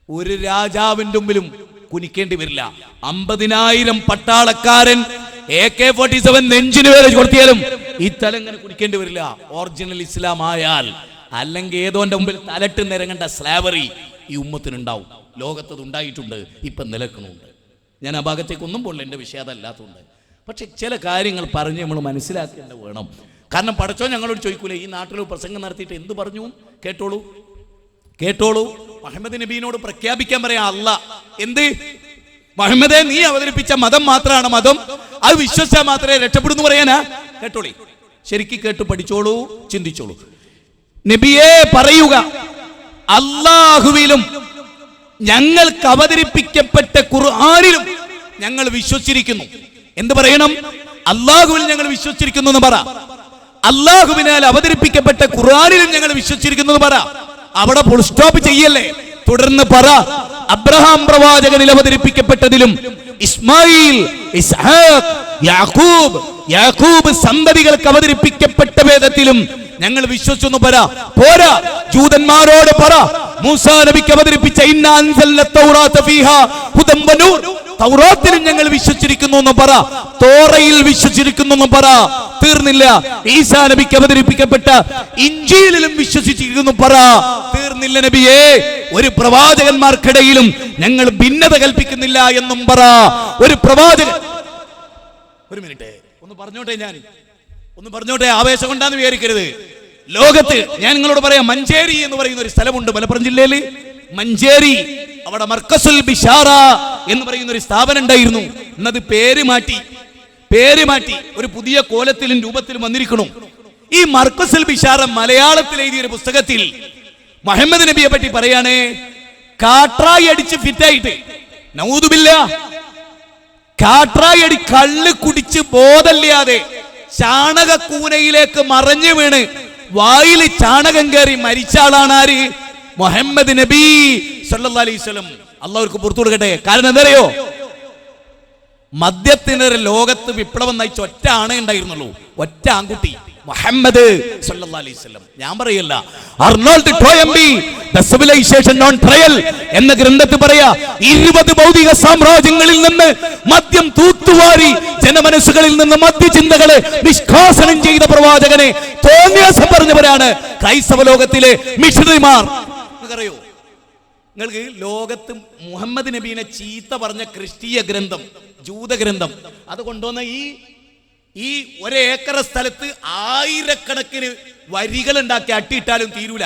ഒരു രാജാവിന്റെ മുമ്പിലും കുനിക്കേണ്ടി വരില്ല. 50,000 പട്ടാളക്കാരൻ AK-47 നെഞ്ചിന് വേറെ കൊടുത്തിയാലും ഈ തല ഇങ്ങനെ കുനിക്കേണ്ടി വരില്ല. ഒറിജിനൽ ഇസ്ലാം ആയാൽ. അല്ലെങ്കിൽ ഏതോന്റെ മുമ്പിൽ തലട്ട് നിരങ്ങേണ്ട സ്ലാവറി ഈ ഉമ്മത്തിനുണ്ടാവും. ലോകത്തത് ഉണ്ടായിട്ടുണ്ട്, ഇപ്പം നിലക്കണുണ്ട്. ഞാൻ ആ ഭാഗത്തേക്കൊന്നും പോകില്ല, എൻ്റെ വിഷയം അതല്ലാത്തതുകൊണ്ട്. പക്ഷെ ചില കാര്യങ്ങൾ പറഞ്ഞ് നമ്മൾ മനസ്സിലാക്കേണ്ട വേണം. കാരണം പടച്ചോ ഞങ്ങളോട് ചോദിക്കൂലേ, ഈ നാട്ടിൽ പ്രസംഗം നടത്തിയിട്ട് എന്ത് പറഞ്ഞു? കേട്ടോളൂ, കേട്ടോളൂ. മുഹമ്മദ് നബീനോട് പ്രഖ്യാപിക്കാൻ പറയാ അല്ല. എന്ത്? മുഹമ്മദേ, നീ അവതരിപ്പിച്ച മതം മാത്രമാണ് മതം, അത് വിശ്വസിച്ചാൽ മാത്രമേ രക്ഷപ്പെടുന്നു പറയാനാ? കേട്ടോളി, ശരിക്കും കേട്ട് പഠിച്ചോളൂ, ചിന്തിച്ചോളൂ. നബിയെ പറയുക, അല്ലാഹുവിലും ഞങ്ങൾക്ക് അവതരിപ്പിക്കപ്പെട്ട ഖുർആനിലും ഞങ്ങൾ വിശ്വസിച്ചിരിക്കുന്നു. എന്ത് പറയണം? അല്ലാഹുവിൽ ഞങ്ങൾ വിശ്വസിച്ചിരിക്കുന്നു എന്ന് പറ. അല്ലാഹുവിനാൽ അവതരിപ്പിക്കപ്പെട്ട ഖുർആനിലും ഞങ്ങൾ വിശ്വസിച്ചിരിക്കുന്നു എന്ന് പറ. അവിടെ ഫുൾ സ്റ്റോപ്പ് ചെയ്യല്ലേ. തുടർന്ന് പറ, അബ്രഹാം പ്രവാചകനിൽ അവതരിപ്പിക്കപ്പെട്ടതിലും ഇസ്മായിൽ, ഇസ്ഹാഖ്, യാക്കൂബ് സന്തതികൾക്ക് അവതരിപ്പിക്കപ്പെട്ട വേദത്തിലും ഞങ്ങൾ വിശ്വസിച്ചു പറ. പോരാ, ജൂതന്മാരോട് പറ, മൂസാ നബിക്ക് അവതരിപ്പിച്ച ഇന്നാ അൻസൽന തൗറാത ഫീഹാ ഹുദൻ വനൂർ, തൗറാത്തിലും ഞങ്ങൾ വിശ്വസിച്ചിരിക്കുന്നു എന്ന് പറ. തോറയിൽ വിശ്വസിച്ചിരിക്കുന്നു എന്ന് പറ. തീർന്നില്ല. ഈസാ നബിക്ക് അവതരിപ്പിക്കപ്പെട്ട ഇഞ്ചീലിലും വിശ്വസിച്ചിരിക്കുന്നു പറ. തീർന്നില്ല നബിയേ, ഒരു പ്രവാചകന്മാർക്കിടയിലും ഞങ്ങൾ ഭിന്നത കൽപ്പിക്കുന്നില്ല എന്നും പറ. ഒരു പ്രവാചകൻ, ഒരു മിനിറ്റ് ഒന്ന് പറഞ്ഞോട്ടെ, ഞാൻ ഒന്ന് പറഞ്ഞോട്ടെ, ആവേശം കൊണ്ടാന്ന് വിചാരിക്കരുത്. ലോകത്ത് ഞാൻ നിങ്ങളോട് പറയാം, മഞ്ചേരി എന്ന് പറയുന്ന ഒരു സ്ഥലമുണ്ട് മലപ്പുറം ജില്ലയിൽ. മഞ്ചേരി, അവിടെ മർക്കസുൽ ബിഷാറ എന്ന് പറയുന്ന ഒരു സ്ഥാപനം ഉണ്ടായിരുന്നു. എന്നത് പേര് മാറ്റി ഒരു പുതിയ കോലത്തിലും രൂപത്തിലും വന്നിരിക്കണു. ഈ മർക്കസുൽ ബിഷാറ മലയാളത്തിൽ എഴുതിയ ഒരു പുസ്തകത്തിൽ മുഹമ്മദ് നബിയെ പറ്റി പറയാണ്, കാട്രായി അടിച്ച് ഫിറ്റായിട്ട്, നഊദുബില്ല, കാട്രായി അടി കള്ള് കുടിച്ച് ബോധമില്ലാതെ ചാണകക്കൂനയിലേക്ക് മറഞ്ഞു വീണ് വായിൽ ചാണകം കയറി മരിച്ച ആളാണ് ആര്? മുഹമ്മദ് നബി സല്ലല്ലാഹു അലൈഹി വസല്ലം. അല്ലാഹുവിற்கு പുറത്തു കൊടുക്കട്ടെ. കാരണം എന്തറിയോ? മദ്യത്തിന് ലോകത്ത് വിപ്ലവം നയിച്ച ഒറ്റ ആണേ ഉണ്ടായിരുന്നുള്ളൂ, ഒറ്റ ആൺകുട്ടി, മുഹമ്മദ് സല്ലല്ലാഹു അലൈഹി വസല്ലം. ഞാൻ പറയല്ല, Arnold Toynbee the civilization on trial എന്ന ഗ്രന്ഥത്തിൽ പറയാ, 20 ഭൗതിക സാമ്രാജ്യങ്ങളിൽ നിന്ന് മദ്യം തൂത്തുവാരി ജനമനസ്സുകളിൽ നിന്ന് മദ്യചിന്തകളെ നിഷ്കാസനം ചെയ്ത പ്രവാചകനെ തോന്നിയാസം പറഞ്ഞവരാണ് ക്രൈസ്തവ ലോകത്തിലെ മിഷണറിമാർ. നിങ്ങൾക്കറിയോ, നിങ്ങൾക്ക് ലോകത്ത് മുഹമ്മദ് നബീനെ ചീത്ത പറഞ്ഞ ക്രിസ്തീയ ഗ്രന്ഥം, ജൂതഗ്രന്ഥം, അത് കൊണ്ടുവന്ന ഈ ഒരേക്കർ സ്ഥലത്ത് 1000 കണക്കിന് വരികൾ ഉണ്ടാക്കി അട്ടിയിട്ടാലും തീരൂല.